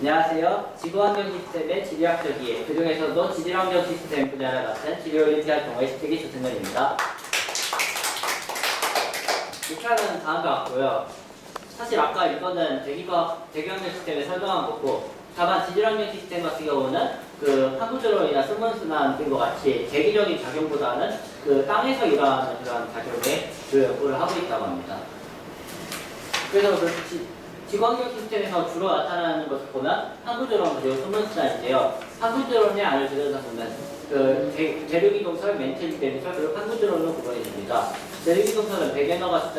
안녕하세요. 지구환경 시스템의 지리학적 이해, 그 중에서도 지질환경 시스템 분야를 맡은 지리올림피아 동호회 시특이 조승현입니다. 목표는 다음과 같고요. 사실 아까 이거는 대기환경 시스템에 설명한 거고, 다만 지질환경 시스템 같은 경우는 그 판구조론이나 순문순환 등과 같이 대기적인 작용보다는 그 땅에서 일어나는 그런 작용에 주요 역할을 하고 있다고 합니다. 그래서 지구환경 시스템에서 주로 나타나는 것을 보면 판구조론 그리고 순문순환인데요. 판구조론의 안을 들여다보면 그 대륙이동설, 멘틀리대미설 그리고 판구조론으로 구분이 됩니다. 대륙이동설은 백엔너가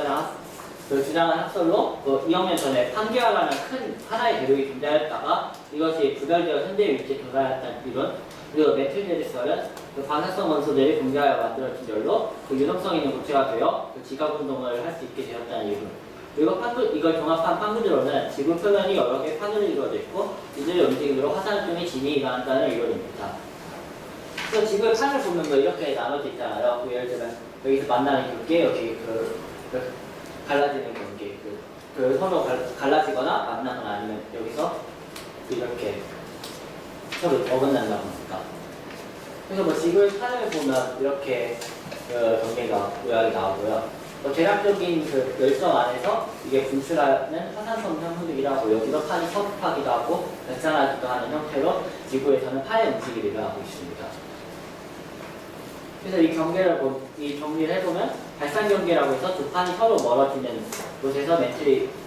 주장한 학설로 2억 년 전에 판게아라는 큰 하나의 대륙이 존재하였다가 이것이 부결되어 현대의 위치에 도달했다는 이론, 그리고 멘틀리대미설은 그 방사성 원소들이 분解하여 만들어진 열로 그 유동성 있는 고체가 되어 그 지각 운동을 할 수 있게 되었다는 이론. 그리고 이걸 종합한 판구조론은 지구 표면이 여러 개의 판으로 이루어져 있고 이들의 움직임으로 화산중의 진이 일어난다는 이론입니다. 그래서 지구의 판을 보면 뭐 이렇게 나눠져 있잖아요. 예를 들면 여기서 만나는 경계, 여기 갈라지는 경계, 서로 갈라지거나 만나거나 아니면 여기서 이렇게 서로 어긋난다고 합니다. 그래서 뭐 지구의 판을 보면 이렇게 경계가 요약이 나오고요. 대략적인 그 열성 안에서 이게 분출하는 화산성 현상들이라고 여기서 판이 서습하기도 하고 변산하기도 하는 형태로 지구에서는 판의 움직임이 일어나고 있습니다. 그래서 이 정리를 해보면 발산 경계라고 해서 두 판이 서로 멀어지는 곳에서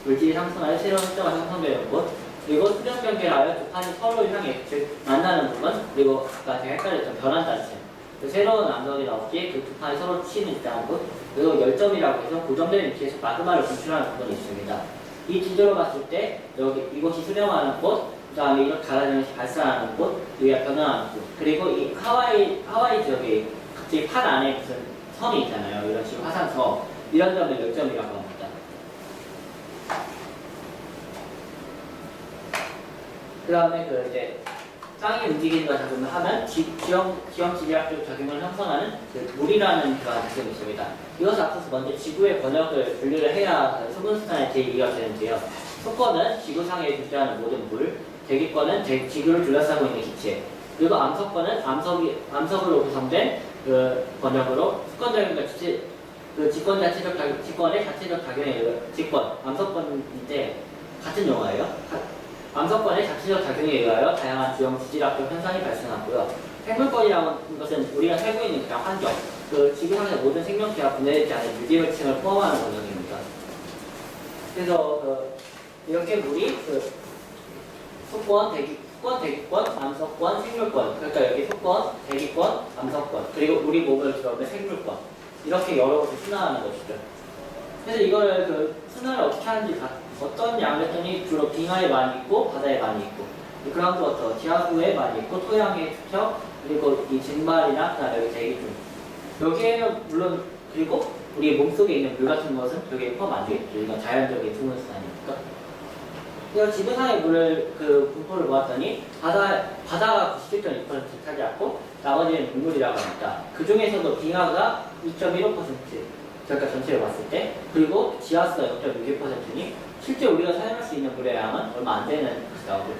물질이 상승하여 새로운 흑점가 형성되는 곳, 그리고 수렴 경계라 하여 두 판이 서로 향해 즉 만나는 부분, 그리고 아까 제가 헷갈렸던 변환단층, 새로운 암석이 나오기에 그 두 판이 서로 치는 있다는 곳, 그리고 열점이라고 해서 고정된 위치에서 마그마를 분출하는 부분이 있습니다. 이 지도로 봤을 때 이곳이 수렴하는 곳, 그 다음에 이렇게 갈라지는 것이 발산하는 곳, 여기가 변화하는 곳, 그리고 이 하와이 지역에 갑자기 판 안에 무슨 섬이 있잖아요. 이런 식으로 화산섬, 이런 점을 열점이라고 합니다. 그 다음에 이제 땅이 움직이는 작용을 하면 지형 지리학적 작용을 형성하는 물이라는 그런 작용이 있습니다. 이것을 앞서서 먼저 지구의 번역을 분류를 해야 소분순환의 제2가 되는데요. 소권은 지구상에 존재하는 모든 물, 대기권은 지구를 둘러싸고 있는 기체, 그리고 암석권은 암석으로 구성된 번역으로 수권적인 직권의 자체적 작용에 의해 암석권인데 같은 용어예요. 암석권의 자체적 작용에 의하여 다양한 주형 지질학적 현상이 발생하고요. 생물권이라는 것은 우리가 살고 있는 그냥 환경, 지구상의 모든 생명체가 분해되지 않은 유기물층을 포함하는 원형입니다. 그래서 이렇게 물이 소권, 대기권, 암석권, 생물권, 그러니까 여기 소권, 대기권, 암석권, 그리고 우리 몸을 들어오는 생물권, 이렇게 여러 곳을 순환하는 것이죠. 그래서 이걸 순환을 어떻게 하는지 어떤 양랬더니 주로 빙하에 많이 있고 바다에 많이 있고 그라운드워터, 지하수에 많이 있고 토양의 축적, 그리고 이 쟁발이나 그다음에 여기 대기중, 여기에는 물론 그리고 우리 몸속에 있는 물 같은 것은 여기에 포함 안 되겠죠. 이건 자연적인 수문순환이니까. 그래서 지구상의 물을 분포를 보았더니 바다가 97.2%를 차지하고 나머지는 동물이라고 합니다. 그 중에서도 빙하가 2.15%, 그러니까 전체를 봤을 때, 그리고 지하수가 0.61%니 실제 우리가 사용할 수 있는 물의 양은 얼마 안 되는 것이 나오고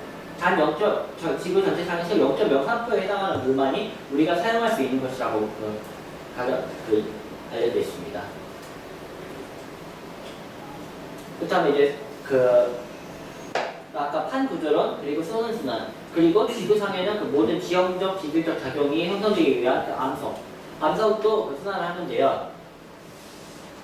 지구 전체상에서 0.03%에 해당하는 물만이 우리가 사용할 수 있는 것이라고 알려져 있습니다. 그 다음에 이제 아까 판구조론, 그리고 소문순환, 그리고 지구상에는 모든 지형적, 지질적 작용이 형성되기 위한 암석도 순환을 하는데요.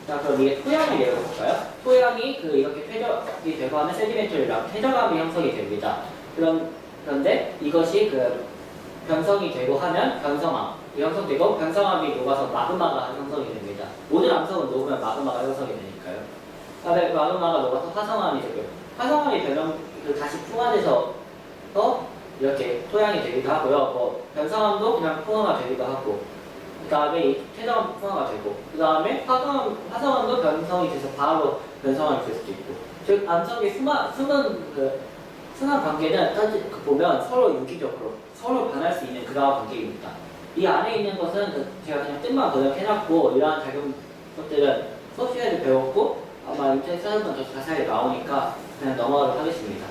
자, 그럼 이게 토양을 예로 볼까요? 토양이 이렇게 퇴적이 되고 하면 세디멘트랑 퇴적암이 형성이 됩니다. 그런데 이것이 변성이 되고 하면 변성암이 형성되고 변성암이 녹아서 마그마가 형성이 됩니다. 모든 암석은 녹으면 마그마가 형성이 되니까요. 그다음에 마그마가 녹아서 화성암이 되고요. 화성암이 다시 풍화돼서 이렇게 토양이 되기도 하고요. 변성암도 그냥 풍화가 되기도 하고, 그 다음에 이 퇴적암 풍화가 되고, 그 다음에 화성암도 변성이 돼서 바로 변성암이 될 수도 있고, 즉 암석의 순환 관계는 보면 서로 유기적으로 서로 변할 수 있는 그러한 관계입니다. 이 안에 있는 것은 제가 그냥 뜻만 번역해놨고, 이러한 작용 것들은 수업 시간에 배웠고 아마 인터넷 찾아보면 더 자세하게 나오니까 그냥 넘어가도록 하겠습니다.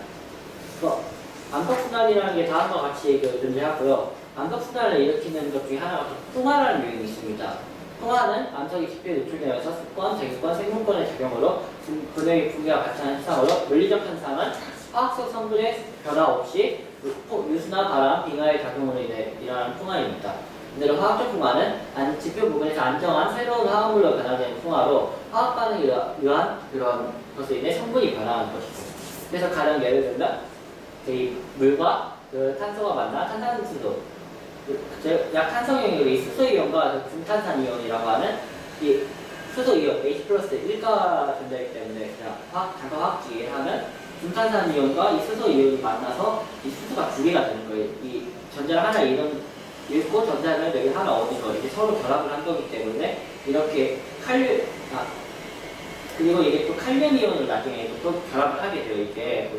암석순환이라는 게 다음과 같이 존재하고요. 암석순환을 일으키는 것 중에 하나가 풍화라는 요인이 있습니다. 풍화는 암석이 지표에 노출되면서 습권, 대기권, 생물권의 작용으로 분해의 붕괴와 같이 하는 현상으로 물리적 현상은 화학적 성분의 변화 없이 유수나 바람, 빙하의 작용으로 인해 일어나는 풍화입니다. 반대로 화학적 풍화는 지표 부분에서 안정한 새로운 화합물로 변화되는 풍화로 화학 반응에 의한 그런 것으로 인해 성분이 변화하는 것이죠. 그래서 가령 예를 들면 이 물과 탄소가 만나 탄산수소, 약탄성이온이 이 수소이온과 중탄산이온이라고 하는 이 수소이온 H 플러스 1가 존재하기 때문에 그냥 잠깐 화학식에 하면 중탄산이온과 이 수소이온이 만나서 이 수소가 두 개가 되는 거예요. 이 전자를 하나 잃고 전자를 여기 하나 얻은 거, 이게 서로 결합을 한 거기 때문에 이렇게 그리고 이게 또 칼륨 이온을 나중에 또 결합을 하게 돼요. 이게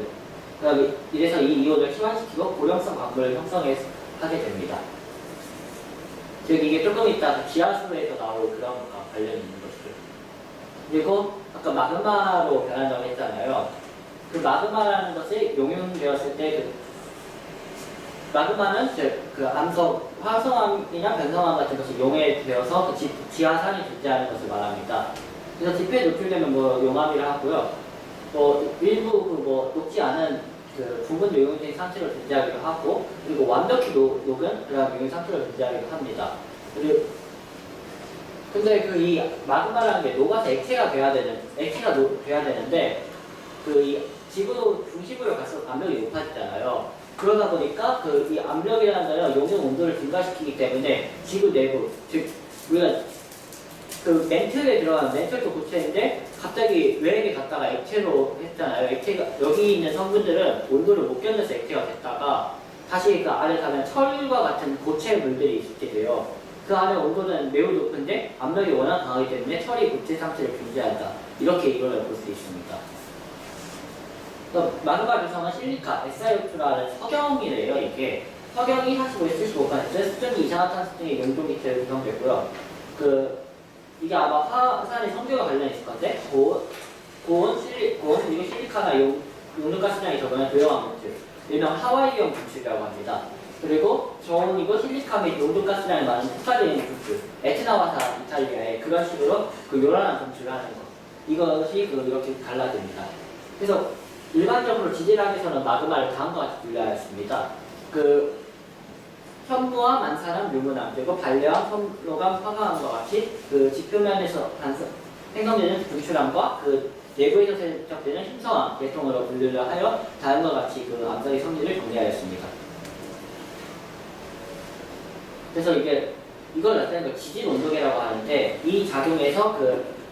이래서 이 이온을 희화시키고 고령성 광물을 형성하게 됩니다. 즉 이게 조금 이따 지하수에서 나올 그런 것과 관련이 있는 것이죠. 그리고 아까 마그마로 변한다고 했잖아요. 그 마그마라는 것이 용융되었을 때 마그마는 그 암석, 화성암이나 변성암 같은 것이 용해되어서 그 지하산이 존재하는 것을 말합니다. 그래서 지표에 노출되면 용암이라 하고요. 일부 녹지 않은 부분 용융된 상태로 존재하기도 하고, 그리고 완벽히 녹은 그런 용융 상태로 존재하기도 합니다. 근데 이 마그마라는 게 녹아서 액체가 돼야 되는데 이 지구 중심으로 갈수록 압력이 높아지잖아요. 그러다 보니까 이 압력이라는 거는 용융 온도를 증가시키기 때문에 지구 내부, 즉 우리가 멘틀에 들어가는 멘틀도 고체인데 갑자기 외액에 갔다가 액체로 했잖아요. 액체가 여기 있는 성분들은 온도를 못 견뎌서 액체가 됐다가 다시 그 안에 가면 철과 같은 고체 물들이 있게 돼요. 그 안에 온도는 매우 높은데 압력이 워낙 강하기 때문에 철이 고체 상태를 존재한다. 이렇게 이론을 볼 수 있습니다. 마그마 구성은 실리카, SiO2라는 석영이래요. 이게 석영이 45에서 75%, 수증기, 이산화탄소 등의 용도 기체로 구성되고요. 이게 아마 화산의 성질과 관련이 있을 건데 고온, 그리고 실리카나 용융가스량이 적은 조용한 물질, 일명 하와이형 분출이라고 합니다. 그리고 저온이고 실리카 및 용융가스량이 많은 흑사리인 분출, 에트나 화산 이탈리아에 그런 식으로 요란한 분출을 하는 것, 이것이 이렇게 갈라집니다. 그래서 일반적으로 지질학에서는 마그마를 다음과 같이 분류하였습니다. 현무암, 만산암, 유문암, 그리고 발레암, 섬로암, 화강암과 같이 지표면에서 생성되는 분출암과 내부에서 세척되는 힘성암 계통으로 분류를 하여 다음과 같이 암석의 성질을 정리하였습니다. 그래서 이걸 나타내는 지질 온도계라고 하는데, 이 작용에서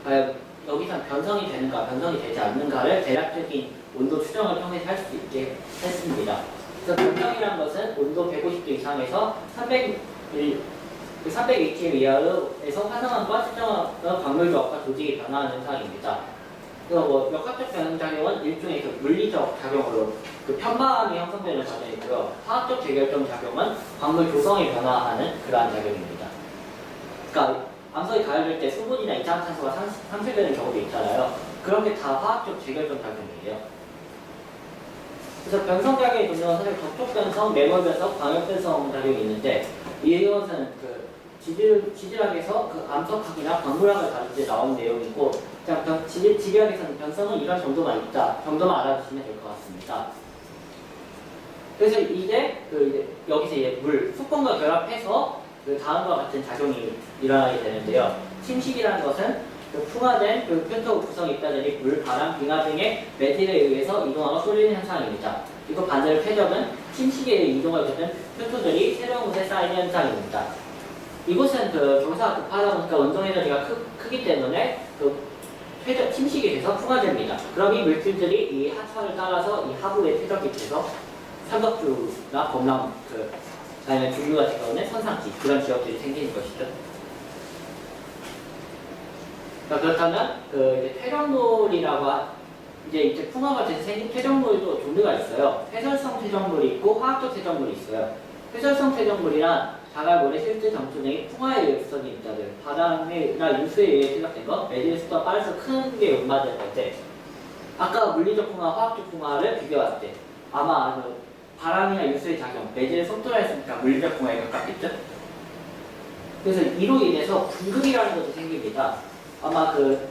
과연 여기서 변성이 되는가, 변성이 되지 않는가를 대략적인 온도 추정을 통해서 할 수 있게 했습니다. 그래서 변성이라는 것은 온도 150도 이상에서 300 이하에서 화성암과 수정암의 광물 조합과 조직이 변화하는 현상입니다. 그래서 역학적 변성작용은 일종의 물리적 작용으로 편마암이 형성되는 과정이고요. 화학적 재결정 작용은 광물 조성이 변화하는 그러한 작용입니다. 그러니까 암석이 가열될 때 수분이나 이산화탄소가 상실되는 경우도 있잖아요. 그런 게 다 화학적 재결정 작용이에요. 그래서 변성작용의 종류는 사실 접촉 변성, 매몰 변성, 광역 변성 작용이 있는데, 이것은 지질학에서 암석학이나 광물학을 다룰 때 나온 내용이고, 그냥 지질학에서는 변성은 이런 정도만 있다 정도만 알아두시면 될 것 같습니다. 그래서 여기서 물, 수권과 결합해서 다음과 같은 작용이 일어나게 되는데요. 침식이라는 것은 풍화된 표토 구성 입자들이 물, 바람, 빙하 등의 매질에 의해서 이동하고 쏠리는 현상입니다. 그리고 반대로 퇴적은 침식에 의해 이동을 겪는 표토들이 새로운 곳에 쌓이는 현상입니다. 이곳은 경사가 급하다 보니까 운동 에너지가 크기 때문에 침식이 돼서 풍화됩니다. 그럼 이 물질들이 이 하천을 따라서 이 하부에 퇴적이 돼서 삼덕주나 범람, 아니면 중류 같은 경우는 선상지, 그런 지역들이 생기는 것이죠. 그렇다면 퇴적물이라고 이제 풍화가 돼서 생긴 퇴적물도 종류가 있어요. 회설성 퇴적물이 있고 화학적 퇴적물이 있어요. 회설성 퇴적물이란 자갈, 모래, 실제, 점토 등의 풍화에 의해 부서진 입자들, 바람이나 유수에 의해 퇴적된 것, 매질 속도가 빠르서 크게 운반될 때, 아까 물리적 풍화, 화학적 풍화를 비교할 때 아마 바람이나 유수의 작용, 내지는 속도라 했으니까 물리적 공학에 가깝겠죠? 그래서 이로 인해서 분급이라는 것도 생깁니다. 아마 좀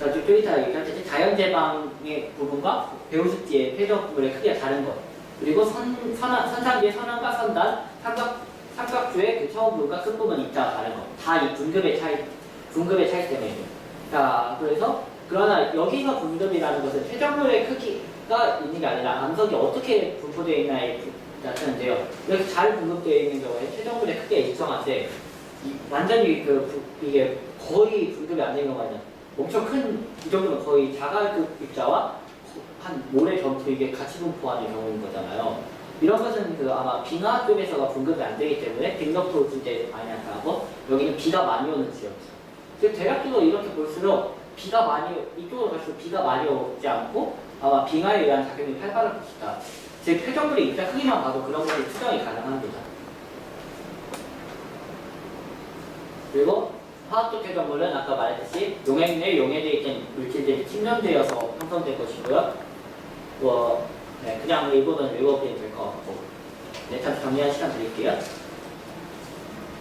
이따 얘기했듯이 자연재방의 부분과 배우습지의 폐적물의 크기가 다른 것, 그리고 선상비의 선원과 선단, 삼각주의 그 처음 부분과 끝 부분 입자가 다른 것, 다 이 분급의 차이 때문이죠. 자, 그래서 그러나 여기서 분급이라는 것은 폐적물의 크기가 있는 게 아니라 암석이 어떻게 분포되어 있나에 나타나는데요. 이렇게 잘 분급되어 있는 경우에 폐적물의 크기가 일정한데 완전히 이게 거의 분급이 안 되는 경우가 아니라 엄청 큰, 이 정도면 거의 자가급 입자와 한 모래 점프 이게 같이 분포하는 경우인 거잖아요. 이런 것은 아마 빙하급에서가 분급이 안 되기 때문에 빙력도 진짜 많이 나타나고 여기는 비가 많이 오는 지역이죠. 즉 대략적으로 이렇게 볼수록 이쪽으로 갈수록 비가 많이 오지 않고 아마 빙하에 의한 작용이 활발할 것이다. 즉 폐적물의 입자 크기만 봐도 그런 것이 추정이 가능합니다. 그리고 화학적 폐적물은 아까 말했듯이 용액 내에 용해되어 있던 물질들이 침전되어서 형성된 것이고요. 그냥 이 부분 읽어보면 될 것 같고. 잠시 정리할 시간 드릴게요.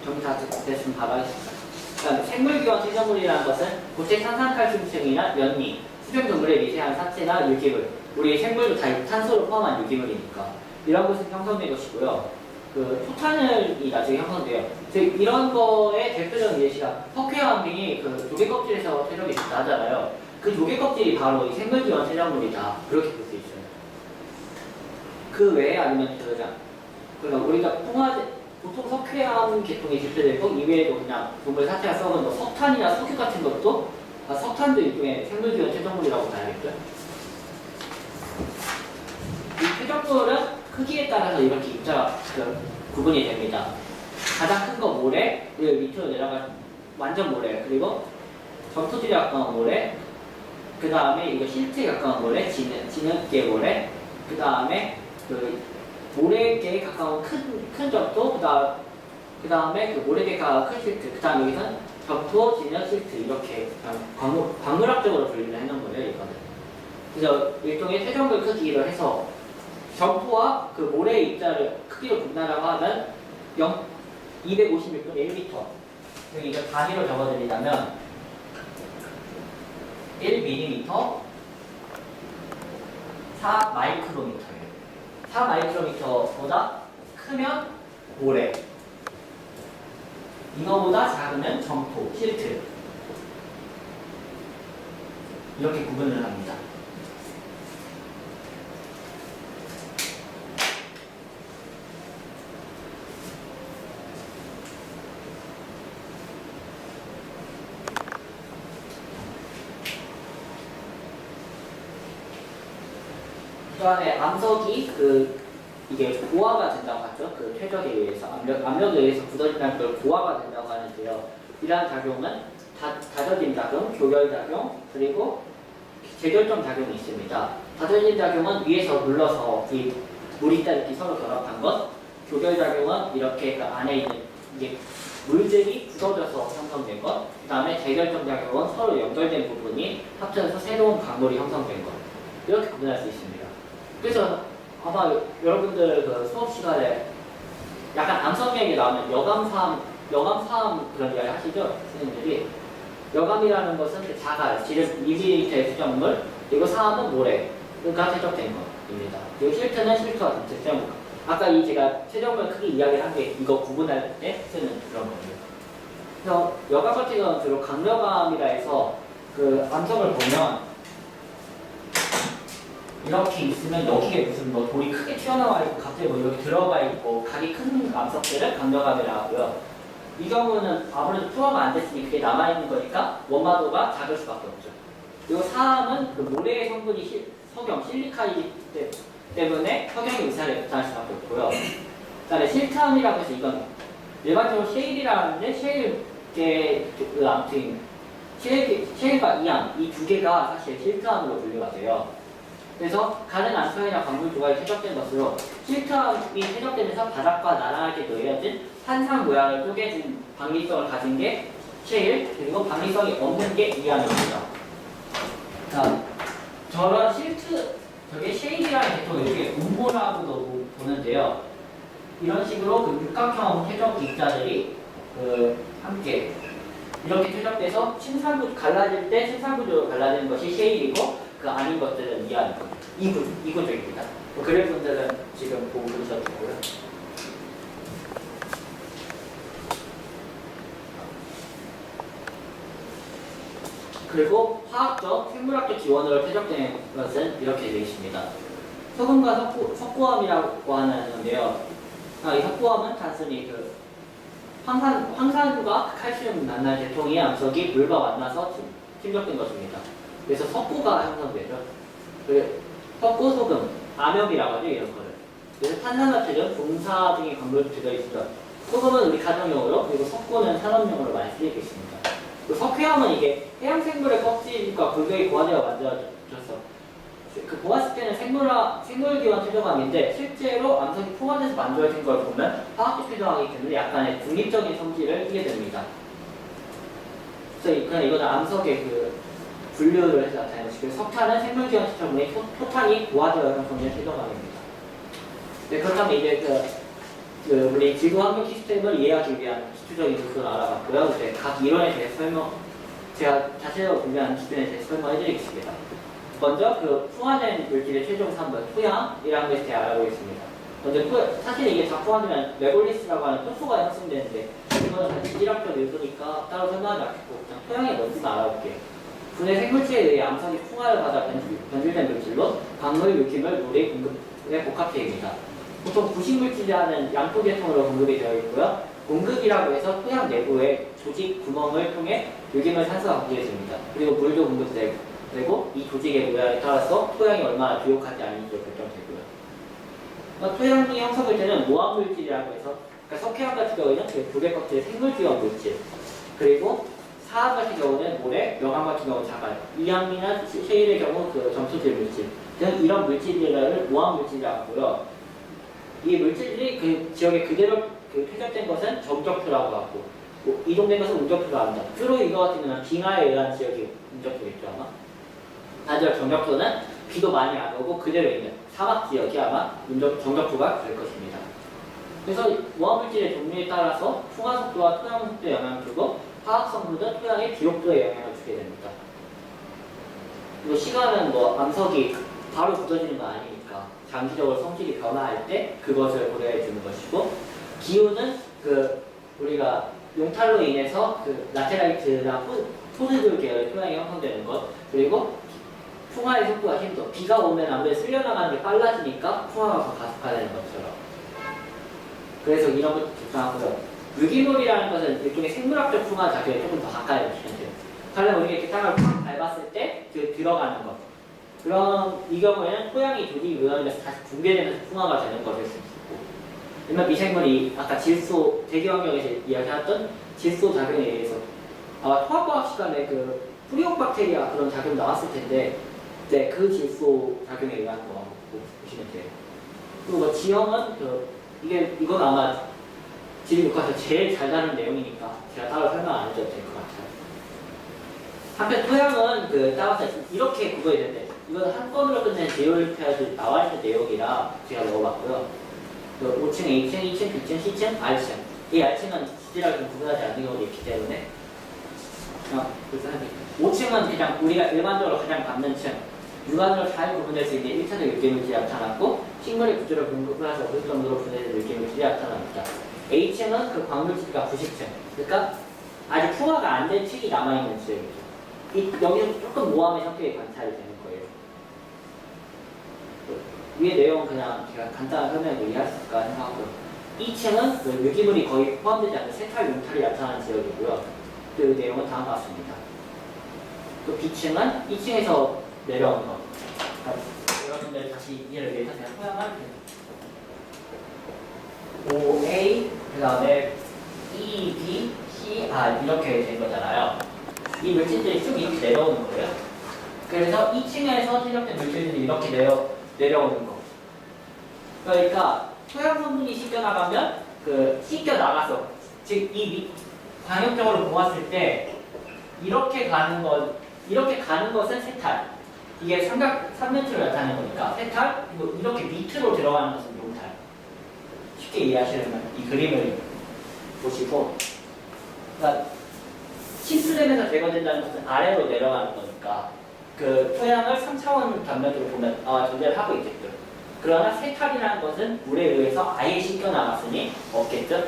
정리 다 됐으면 바로 하겠습니다. 그다음에 생물기원 폐적물이라는 것은 고체 탄산칼슘층이나 연리, 수중동물의 미세한 사체나 유기물, 우리 생물도 다 탄소를 포함한 유기물이니까 이런 것은 형성된 것이고요. 토탄이 나중에 형성돼요. 즉 이런 거의 대표적인 예시가 석회암빙이 조개껍질에서 퇴적이 됐다 하잖아요. 그 조개껍질이 바로 이 생물기원 폐적물이다. 그렇게 볼 수 있어요. 그 외에 아니면 그러니까 우리가 보통 석회암 계통이 대표되고 이외에도 그냥 동물 사체가 썩은 석탄이나 석유 같은 것도 석탄도 일종의 생물기원 폐적물이라고 봐야겠죠. 이 폐적물은 크기에 따라서 이렇게 입자가 구분이 됩니다. 가장 큰 거 모래, 그리고 밑으로 내려갈 완전 모래, 그리고 점토질에 가까운 모래, 그 다음에 이거 실트에 가까운 모래, 진흙계 모래, 그 다음에 모래계에 가까운 큰 점토, 그 다음에 모래계에 가까운 큰 실트, 그 다음에 여기서는 점토, 진흙, 실트 이렇게 광물학적으로 분리를 해놓은 거예요, 이거는. 그래서 일종의 폐적물 크기로 해서 점토와 모래의 입자를 크기로 분할하고 하면 256분 1m. 여기 이거 단위로 적어드리자면 1mm 4마이크로미터예요. 4마이크로미터보다 크면 모래, 이거보다 작으면 점토, 실트. 이렇게 구분을 합니다. 그 안에 암석이 이게 고화가 된다고 하죠. 퇴적에 의해서 압력에 의해서 굳어진다는 걸 고화가 된다고 하는데요. 이러한 작용은 다져짐 작용, 교결 작용, 그리고 재결점 작용이 있습니다. 다져짐 작용은 위에서 눌러서 이 물이 이렇게 서로 결합한 것, 교결 작용은 이렇게 안에 있는 이게 물질이 굳어져서 형성된 것, 그 다음에 재결점 작용은 서로 연결된 부분이 합쳐져서 새로운 광물이 형성된 것. 이렇게 구분할 수 있습니다. 그래서 아마 여러분들 수업 시간에 약간 암석 얘기 나오면 여감사암 그런 이야기 하시죠? 선생님들이. 여감이라는 것은 자갈, 지름 2mm의 수정물, 그리고 사암은 모래가 퇴적된 것입니다. 그리고 실트는 실트와 같은 특정. 아까 제가 최종물 크기 이야기를 한 게 이거 구분할 때 쓰는 그런 거예요. 그래서 여감 같은 경우는 주로 강여감이라 해서 암석을 보면 이렇게 있으면 여기에 무슨 돌이 크게 튀어나와 있고 갑자기 이렇게 들어가 있고 각이 큰 암석들을 강력감이라고 하고요. 이 경우는 아무래도 투하가 안 됐으니 그게 남아있는 거니까 원마도가 작을 수밖에 없죠. 그리고 사암은 모래의 성분이 석영, 실리카이기 때문에 석영이 의사를 나타날 수밖에 없고요. 그 다음에 실트암이라고 해서 이건 일반적으로 셰일이라는데 셰일계 아무튼 셰일과 이암 이 두 개가 사실 실트암으로 분류가 돼요. 그래서 가는 암석이나 광물 조각이 퇴적된 것으로 실트암이 퇴적되면서 바닥과 나란하게 놓여진 환상 모양을 쪼개진 방리성을 가진 게 셰일, 그리고 방리성이 없는 게 이암입니다. 자, 저런 저게 셰일이라는 계통이 이게 운모라고도 보는데요. 이런 식으로 그 육각형 퇴적 입자들이 함께 이렇게 퇴적돼서 침산구 갈라질 때 침산구조로 갈라지는 것이 셰일이고 그 아닌 것들은 이구조입니다. 그래프분들은 지금 보고 그러셔도 되고요. 그리고 화학적, 생물학적 지원으로 퇴적되는 것은 이렇게 되어 있습니다. 소금과 석고암이라고 하는 건데요. 이 석고암은 단순히 황산과 칼슘 만난 대통의 암석이 물과 만나서 침적된 것입니다. 그래서 석고가 형성되죠. 석고, 소금, 암염이라고 하죠, 이런 거를. 그래서 탄산화철은 분사 등의 광물이 들어있죠. 소금은 우리 가정용으로, 그리고 석고는 산업용으로 많이 쓰이고 있습니다. 석회암은 이게 해양생물의 껍질과 굵게 고화되어 만들어졌어. 그 보았을 때는 생물기원 퇴적암인데 실제로 암석이 포화돼서 만들어진 걸 보면 화학적 퇴적암이기 때문에 약간의 중립적인 성질을 띠게 됩니다. 그래서 그냥 이거는 암석의 분류를 해서 나타내는 것이고, 석탄은 생물기원 퇴적암의 토탄이 고화되어 형성된 퇴적암입니다. 네, 그렇다면 이제 우리 지구 환경 시스템을 이해하기 위한 기초적인 요소를 알아봤고요. 이제 각 이론에 대해서 제가 자세히 분류한 기준에 대해서 설명해드리겠습니다. 먼저 풍화된 물질의 최종 산물, 토양이라는 것에 대해 알아보겠습니다. 먼저 사실 이게 다 포함되면 메골리스라고 하는 토소가 형성되는데 이거는 사실 지질학적 요소니까 따로 설명하지 않겠고 그냥 토양의 뭔지만 알아볼게요. 분해 생물체에 의해 암석이 풍화를 받아 변질된 물질로 광물, 유기물, 물이 공급의 복합체입니다. 보통 구식물질이라는 양토계통으로 공급이 되어 있고요. 공급이라고 해서 토양 내부의 조직 구멍을 통해 유기물 산소가 공급됩니다. 그리고 물도 공급되고 이 조직의 모양에 따라서 토양이 얼마나 비옥하지 않은지 결정되고요. 토양이 형성될 때는 모함물질이라고 해서 석회암 같은 경우에는 불의 껍질의 생물기원 물질, 그리고 사암 같은 경우는 모래, 명암 같은 경우는 자갈, 이암이나 셰일의 경우 점토질 물질 등 이런 물질들을 모함물질이라고 하고요. 이 물질들이 그 지역에 그대로 퇴적된 것은 정적표라고 하고 이동된 것은 운적표라고 합니다. 주로 이거 같은 경우는 빙하에 의한 지역이 운적표겠죠 아마. 반대로 정적표는 비도 많이 안 오고 그대로 있는 사막 지역이 아마 정적표가 될 것입니다. 그래서 모함물질의 종류에 따라서 풍화 속도와 토양 속도에 영향을 주고 화학 성분은 토양의 비옥도에 영향을 주게 됩니다. 그리고 시간은 암석이 바로 굳어지는 건 아니니까 장기적으로 성질이 변화할 때 그것을 고려해 주는 것이고, 기후는 우리가 용탈로 인해서 라테라이트나 포드들 계열의 토양이 형성되는 것, 그리고 풍화의 속도가 힘도, 비가 오면 아무래도 쓸려나가는 게 빨라지니까 풍화가 더 가속화되는 것처럼. 그래서 이런 것도 중요하고요. 유기물이라는 것은 일종의 생물학적 풍화 작용에 조금 더 가까이 오시면 돼요. 가령 우리가 이렇게 땅을 팍 밟았을 때 들어가는 것. 그럼 이 경우에는 토양이 조직이 무너지면서 다시 붕괴되면서 풍화가 되는 것일 수 있고, 아니면 미생물이 아까 질소, 대기환경에서 이야기했던 질소 작용에 의해서 아마 토합과학 시간에 프리옥박테리아 그런 작용 나왔을 텐데, 네, 그 질소 작용에 의한 거 보시면 돼요. 그리고 지형은 이건 아마 지리교과서 제일 잘 다룬 내용이니까 제가 따로 설명 안 해줘도 될 것 같아요. 한편 토양은 따라서 이렇게 구분이 되는데, 이건 한 건으로 끝낸 제올표에도 나와 있는 내용이라 제가 넣어봤고요. 5층, A층, 2층, B층, C층, R층. 이 R층은 지질하게 구분하지 않는 경우도 있기 때문에 5층은 그냥 우리가 일반적으로 가장 받는 층, 육안으로 잘 구분될 수 있는 1차적 유기물질이 나타났고, 식물의 구조를 분석해서 어느 정도로 분해된 유기물질이 나타납니다. A층은 광물질과 부식층, 그러니까 아직 풍화가 안 된 층이 남아있는 지역이죠. 여기서 조금 모함의 성격이 관찰이 되는 거예요. 위의 내용 그냥 제가 간단한 설명으로 이해할 수 있을까 생각하고, 2층은 유기물이 거의 포함되지 않는 세탈 용탈이 나타나는 지역이고요. 그 내용은 다음과 같습니다. 또 B층은 2층에서 내려온 거. 여러분들 다시 이해를 위해서 제가 토양을 OA, 그 다음에 E, B, C, R 이렇게 된 거잖아요. 이 물질들이 쭉 이렇게 내려오는 거예요. 그래서 2층에서 퇴적된 물질들이 이렇게 내려오는 거. 그러니까 토양 성분이 씻겨나가면 씻겨나가서, 즉 광역적으로 보았을 때 이렇게 가는 것은 세탈. 이게 삼면체로 나타내는 거니까 세탈, 그리고 이렇게 밑으로 들어가는 것은 용탈. 쉽게 이해하시려면 이 그림을 보시고, 그러니까 침수되면서 제거된다는 것은 아래로 내려가는 거니까 그 토양을 3차원 단면으로 보면 존재를 하고 있겠죠. 그러나 세탈이라는 것은 물에 의해서 아예 씻겨 나갔으니 없겠죠.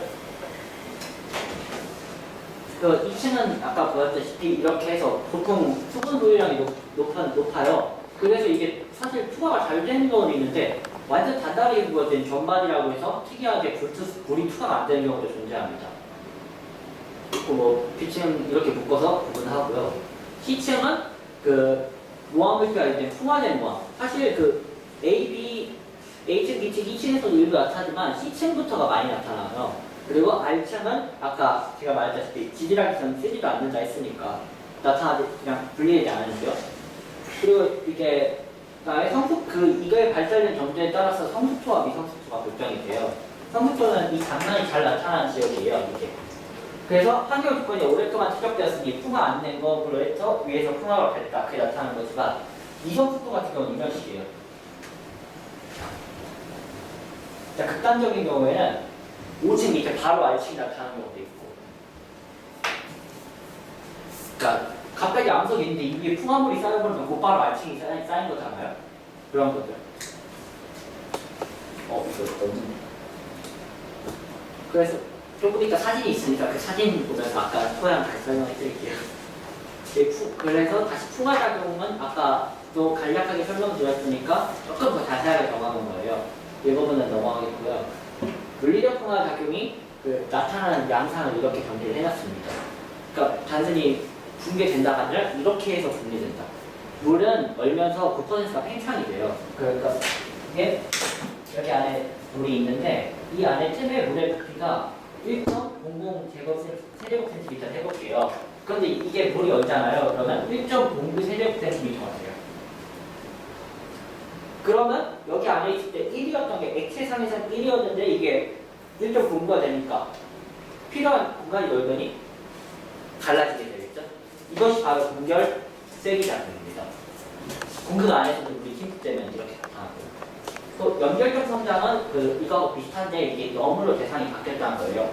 그 2층은 아까 보였다시피 이렇게 해서 보통 수분 도유량이 높아요. 그래서 이게 사실 투과가 잘 되는 경우는 있는데 완전 단단하게 구워진 전반이라고 해서 특이하게 불이 투과가 안 되는 경우도 존재합니다. 그리고 뭐 B층 이렇게 묶어서 구분하고요. C층은 그 모함물질이 아닐 때 풍화된 모함. 사실 그 A, B, A층, B층, 2층에서도 일부 나타나지만 C층부터가 많이 나타나요. 그리고 R층은 아까 제가 말했다시피 지질하기선 쓰지도 않는다 했으니까 나타나지 그냥 분리되지 않은데요. 그리고 이게 이거의 발달된 정도에 따라서 성숙도와 미성숙도가 결정이 돼요. 성숙도는 이 장난이 잘 나타나는 지역이에요. 이게. 그래서 환경 조건이 오랫동안 추적되었으니 풍화 안 낸 거로 해서 위에서 풍화가 됐다. 그게 나타나는 거지만 미성숙도 같은 경우는 이런 식이에요. 자, 극단적인 경우에는 5층 밑에 바로 R층이 나타나는 경우도 있고, 그러니까 갑자기 암석이 있는데 이 위에 풍화물이 쌓여버리면 곧바로 R층이 쌓인 거잖아요. 그런 것들. 이거 너무. 그래서 조금 이따 사진이 있으니까 그 사진 보면서 아까 토양 다시 설명해 드릴게요. 그래서 다시 풍화작용은 아까 또 간략하게 설명드렸으니까 조금 더 자세하게 정하는 거예요. 이 부분은 넘어가겠고요. 물리적 풍화작용이 그 나타나는 양상을 이렇게 정리를 해놨습니다. 그러니까 단순히 붕괴된다가 아니라 이렇게 해서 붕괴된다. 물은 얼면서 9%가 팽창이 돼요. 그러니까 이게 여기 안에 물이 있는데 이 안에 틈의 물의 부피가 1.00제곱센티미터 해볼게요. 그런데 이게 물이 얼잖아요. 그러면 1.09세제곱센티미터가 돼요. 그러면 여기 안에 있을 때 1이었던 게 액체상에서는 1이었는데 이게 1.09가 되니까 필요한 공간이 넓으니 갈라지게 되겠죠. 이것이 바로 공결 세기 작용입니다. 공극 안에서도 물이 침투되면 이렇게 나타나고요. 또 연결적 성장은 이거하고 비슷한데 이게 너물로 대상이 바뀌었다는 거예요.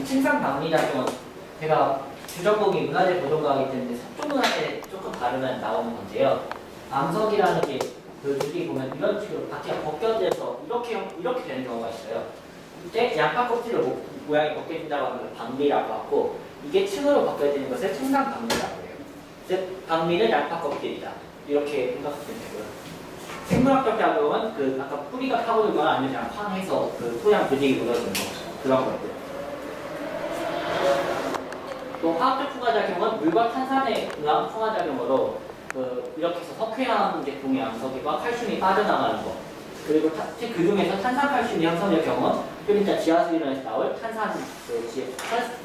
침상 방리 작용은 제가 주전공이 문화재 보존과학이기 때문에 석조문화재 조금 다르면 나오는 건데요. 암석이라는 게 여기 보면 이런 식으로 바퀴가 벗겨져서 이렇게 되는 경우가 있어요. 이때 양파 껍질로 모양이 벗겨진다고 하는 걸 방리라고 하고, 이게 층으로 벗겨지는 것을 층상 방리라고 해요. 즉 방리는 양파 껍질이다. 이렇게 생각하시면 되고요. 생물학적 작용은 아까 뿌리가 파고들거나 아니면 그냥 팡해서 토양 조직이 무너지는 거, 그런 거고요. 또 화학적 풍화작용은 물과 탄산의 의한 풍화작용으로 이렇게 해서 석회암 계통의 암석이와 칼슘이 빠져나가는 거, 그리고 그 중에서 탄산칼슘이 형성될 경우는 좀 이따 지하수이론에서 나올 탄산지형이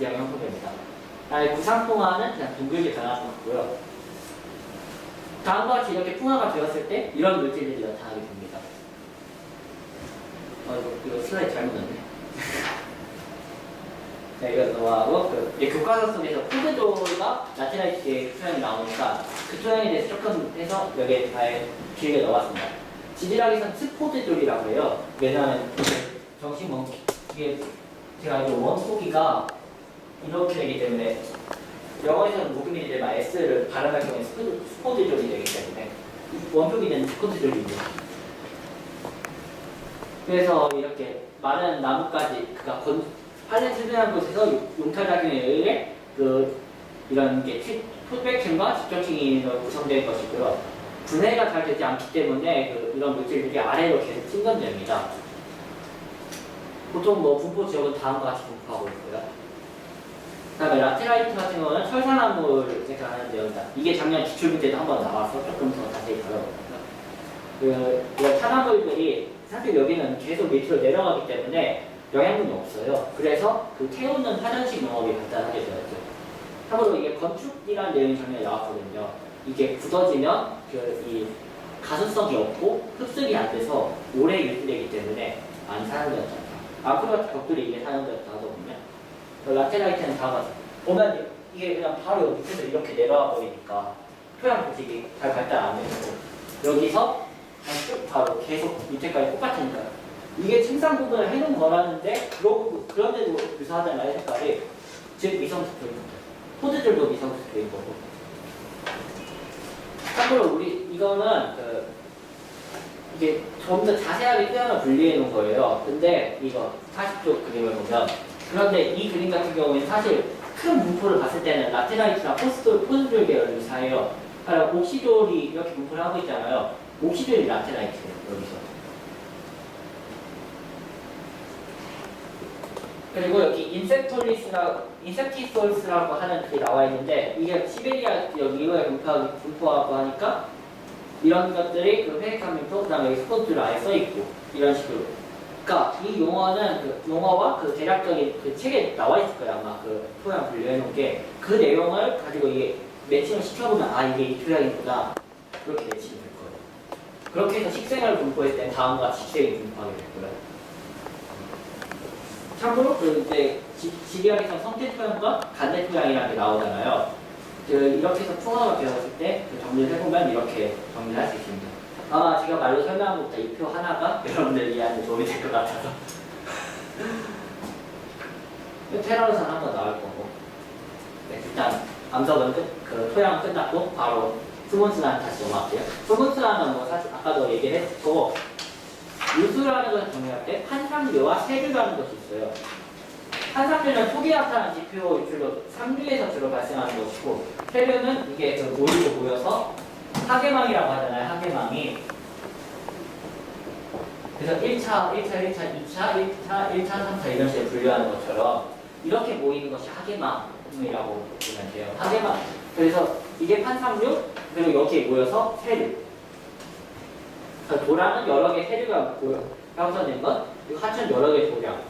형성됩니다. 구상풍화는 그냥 둥글게 변하는 거고요. 다음과 같이 이렇게 풍화가 되었을 때 이런 물질들이 나타나게 됩니다. 이거 슬라이드 잘못 넣네. 네, 이거 넘어가고 교과서 속에서 포드조가 라테라이트의 토양이 나오니까 그 토양에 대해서 조금 해서 여기에 잘 길게 넣어봤습니다. 지질학에서는 스포드졸이라고 해요. 왜냐하면 이게 제가 알기로 원소기가 이렇게 되기 때문에 영어에서는 목음이 되지만 S를 발음할 경우에 스포드졸이 되기 때문에 원표기는 스포드졸입니다. 그래서 이렇게 많은 나뭇가지, 한렌 수준한 곳에서 용탈작용에 의해 이런 게 토백층과 집적층이 구성된 것이고요. 분해가 잘 되지 않기 때문에 이런 물질들이 아래로 계속 침전됩니다. 보통 분포 지역은 다음과 같이 분포하고 있고요. 그 다음에 라테라이트 같은 경우는 철산화물 생산하는데요. 이게 작년 기출문 때도 한번 나와서 조금 더 자세히 다뤄보고요. 이런 산화물들이 사실 여기는 계속 밑으로 내려가기 때문에 영양분이 없어요. 그래서 태우는 화장식 농업이 발달하게 되었죠. 참고로 이게 건축이라는 내용이 작년에 나왔거든요. 이게 굳어지면 이 가수성이 없고 흡습이 안 돼서 오래 유지되기 때문에 안 사용되었잖아요. 아크로 같은 것들이 이게 사용되었다 하거든요. 라테라이트는 다음과 보면 이게 그냥 바로 밑에서 이렇게 내려와 버리니까 토양 조직이 잘 발달 안 되고 여기서 쭉 바로 계속 밑에까지 똑같으니까 이게 책상 부분을 해놓은 거라는데 그런데도 유사하잖아요 색깔이. 즉 미성스프레임. 포드들도 미성스프레임 거고. 참고로 우리 이거는 이게 좀 더 자세하게 표현을 분리해 놓은 거예요. 근데 이거 40쪽 그림을 보면 그런데 이 그림 같은 경우에는 사실 큰 분포를 봤을 때는 라테라이트랑 포스돌 계열 유사해요. 그러니까 옥시돌이 이렇게 분포를 하고 있잖아요. 옥시돌이 라테라이트예요. 여기서. 그리고 여기 인섹티솔스라고 하는 글이 나와 있는데 이게 시베리아 여기 이거에 분포하고 하니까 이런 것들이 그 페리카민토 그다음에 여기 스포츠로 아예 써 있고 이런 식으로. 그러니까 이 용어는 그 용어와 그 대략적인 그 책에 나와 있을 거예요. 아마 그 토양 분류해 놓은 게 그 내용을 가지고 이게 매칭을 시켜보면 아 이게 이 토양이구나 그렇게 매칭이 될 거예요. 그렇게 해서 식생을 분포했을 때 다음과 같이 식생이 분포하게 됐고요. 참고로 그 이제 지리학에서 성태 토양과 간대 토양이라는 게 나오잖아요. 이렇게 해서 풍화가 되었을 때 정리를 해보면 이렇게 정리를 할 수 있습니다. 아마 제가 말로 설명한 것보다 이 표 하나가 여러분들 이해하는 데 도움이 될 것 같아서 테러로선 한번 나올 거고. 네, 일단 암석은 그 토양 끝났고 바로 수문순환 다시 넘어갈게요. 수문순환은 뭐 사실 아까도 얘기를 했고 유수라는 것을 정리할 때 판상류와 세류라는 것이 있어요. 판상류는 초기 나타난 지표 주로 상류에서 주로 발생하는 것이고 세류는 이게 모이고 모여서 하계망이라고 하잖아요. 하계망이. 그래서 1차, 2차, 3차 이런 식으로 분류하는 것처럼 이렇게 모이는 것이 하계망이라고 보면 돼요. 하계망. 그래서 이게 판상류 그리고 여기에 모여서 세류. 도량은 여러 개의 세류가 형성된 것, 그리고 하천 여러 개의 도량.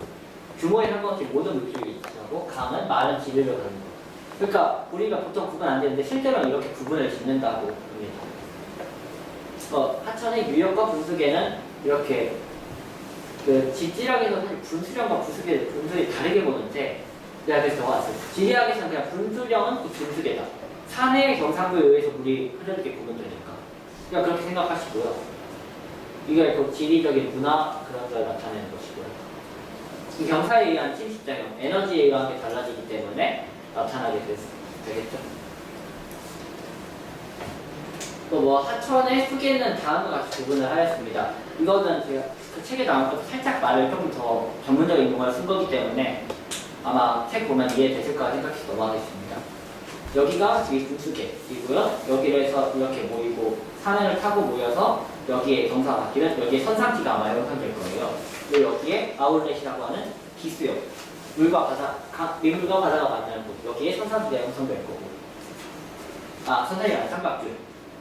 규모에 상관없이 모든 물질이 있고 강은 많은 지류를 갖는 것. 그러니까 우리가 보통 구분 안 되는데 실제로는 이렇게 구분을 짓는다고 합니다. 하천의 유역과 분수계는 이렇게 그 지질학에서 사실 분수령과 분수를 다르게 보는데 내가 그래서 적어놨어요. 지리학에서는 그냥 분수령은 그 분수계다. 산의 경상도에 의해서 물이 흐르게 구분되니까 그냥 그렇게 생각하시고요. 이게 그 지리적인 문화 그런 걸 나타내는 것이고요. 이 경사에 의한 침식작용, 에너지에 의한 게 달라지기 때문에 나타나게 되겠죠. 또 뭐 하천의 수계는 다음과 같이 구분을 하였습니다. 이거는 제가 그 책에 나온 것도 살짝 말을 조금 더 전문적인 용어를 쓴 거기 때문에 아마 책 보면 이해되실 거라 생각해서 넘어가겠습니다. 여기가 지금 분수계이고요. 여기를 해서 이렇게 모이고 산을 타고 모여서 여기에 경사가 바뀌면 여기에 선상지가 아마 형성될 거예요. 그리고 여기에 아울렛이라고 하는 기수역, 민물과 바다가 만나는 곳, 여기에 선상지가 형성될 거고, 선상이 아니라 삼각줄,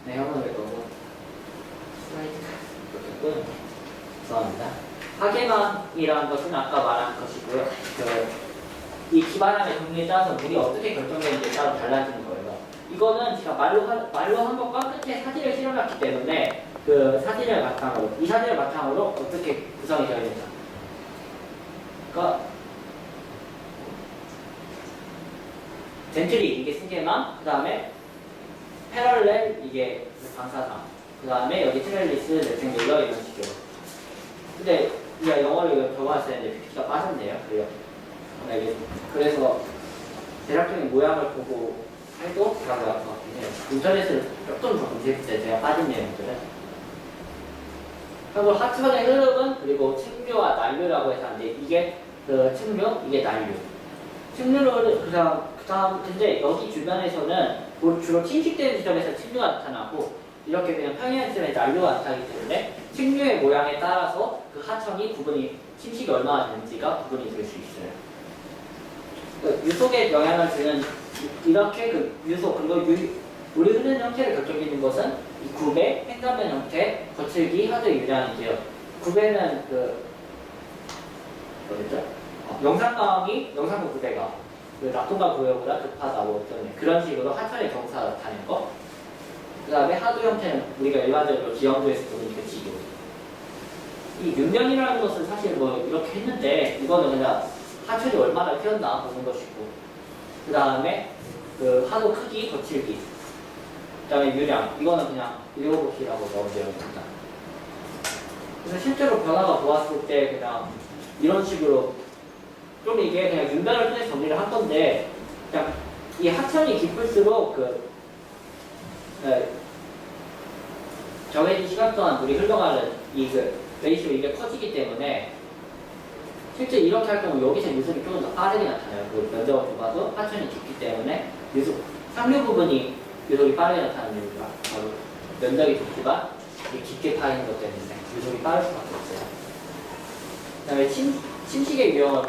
네, 형성될 거고, 이렇게 죄송합니다. 하계망이라는 것은 아까 말한 것이고요. 이 기반함의 종류에 따라서 물이 어떻게 결정되는지에 따라 달라지는 거예요. 이거는 제가 말로 한 것과 끝에 사진을 실어놨기 때문에 그 사진을 바탕으로 어떻게 구성이 되어 있는가. 그러니까 젠트리 이게 승계망, 그 다음에 패럴렐 이게 방사상, 그 다음에 여기 트렐리스, 렉탱귤러 이런 식으로. 근데 우리가 영어를 적어놨어야 했는데 PPT가 빠졌네요. 그래서 대략적인 모양을 보고 해도 그런 것 같긴 해요. 인터넷을 조금 더 검색했을 때 제가 빠진 내용들은. 그리고 하천의 흐름은 그리고 측류와 난류라고 해서 하는데 이게 그 측류, 이게 난류. 측류를 그다음 근데 여기 주변에서는 주로 침식되는 지점에서 측류가 나타나고 이렇게 그냥 평야한 지점에 난류가 나타나기 때문에 측류의 모양에 따라서 그 하천이 침식이 얼마나 되는지가 구분이 될 수 있어요. 유속에 영향을 주는 이렇게 그 유속 그리고 물이 흐르는 형태를 결정짓는 것은 이 굽의 횡단면 형태, 거칠기, 하드 유량인데요. 굽에는 뭐였죠? 영산강이 구배가 낙동강 구배보다 급하다 뭐 어떤 그런 식으로 하천의 경사가 나타낸 거. 그 다음에 하드 형태는 우리가 일반적으로 지형도에서 보는 그 지도. 이 윤면이라는 것은 사실 뭐 이렇게 했는데 이거는 그냥 하천이 얼마나 휘었나 보는 것이고, 그 다음에 그 하도 크기, 거칠기, 그 다음에 유량, 이거는 그냥 일곱이라고 넣으면 됩니다. 그래서 실제로 변화가 보았을 때 그냥 이런 식으로 좀 이게 그냥 윤변을 통해 정리를 한 건데 그냥 이 하천이 깊을수록 정해진 시간 동안 물이 흘러가는 레이쇼 이게 커지기 때문에 실제 이렇게 할 경우 여기서 유속이 조금 더 빠르게 나타나요. 그 면적을 좁아도 하천이 깊기 때문에 상류 부분이 유속이 빠르게 나타나는 이유가 바로 면적이 좁지만 깊게 파이는 것 때문에 유속이 빠를 수밖에 없어요. 그 다음에 침식의 유형을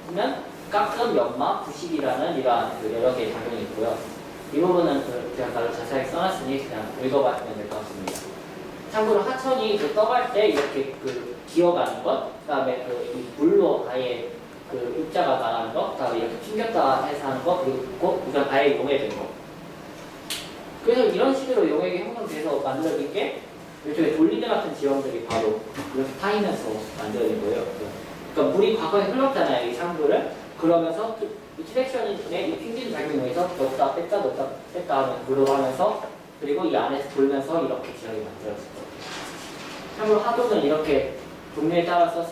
보면 가끔, 연마, 부식이라는 이러한 여러 개의 작용이 있고요. 이 부분은 그냥 바로 자세하게 써놨으니 그냥 읽어봐주면 될 것 같습니다. 참고로 하천이 떠갈 때 이렇게 기어가는 것, 그 다음에 이 물로 아예 입자가 나가는 것, 그 다음에 이렇게 튕겼다 해서 하는 것, 그리고 이건 아예 용해된 것. 그래서 이런 식으로 용액이 형성돼서 만들어진 게 일종의 돌리대 같은 지형들이 바로 이렇게 파이면서 만들어진 거예요. 그러니까 물이 과거에 흘렀잖아요, 이 상부를. 그러면서 이 트랙션의 이 핑진 작용에서 넣었다 뺐다 넣었다 뺐다 하는 물을 하면서 그리고 이 안에서 돌면서 이렇게 지형이 만들어졌어요. 참고로 하도는 이렇게 종류에 따라서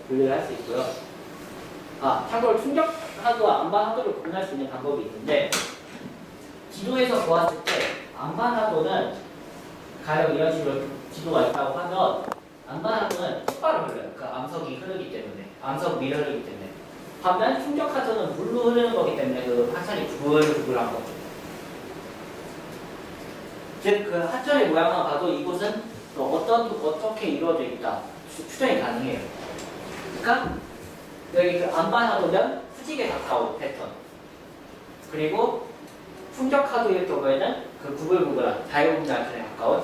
분류를 할 수 있고요. 참고로 충격 하도와 안반 하도를 구분할 수 있는 방법이 있는데 지도에서 보았을 때 안반 하도는 가령 이런 식으로 지도가 있다고 하면 안반 하도는 똑바로 흘러요. 그러니까 암석이 흐르기 때문에 암석 위를 흐르기 때문에 반면 충격 하도는 물로 흐르는 거기 때문에 그 하천이 구불구불한 거죠. 즉 그 하천의 모양만 봐도 이곳은 어떻게 이루어져 있다 추정이 가능해요. 그러니까 여기 안반하도면 수직에 가까운 패턴 그리고 풍적하도의 경우에는 구불구불한 자유분할선에 가까운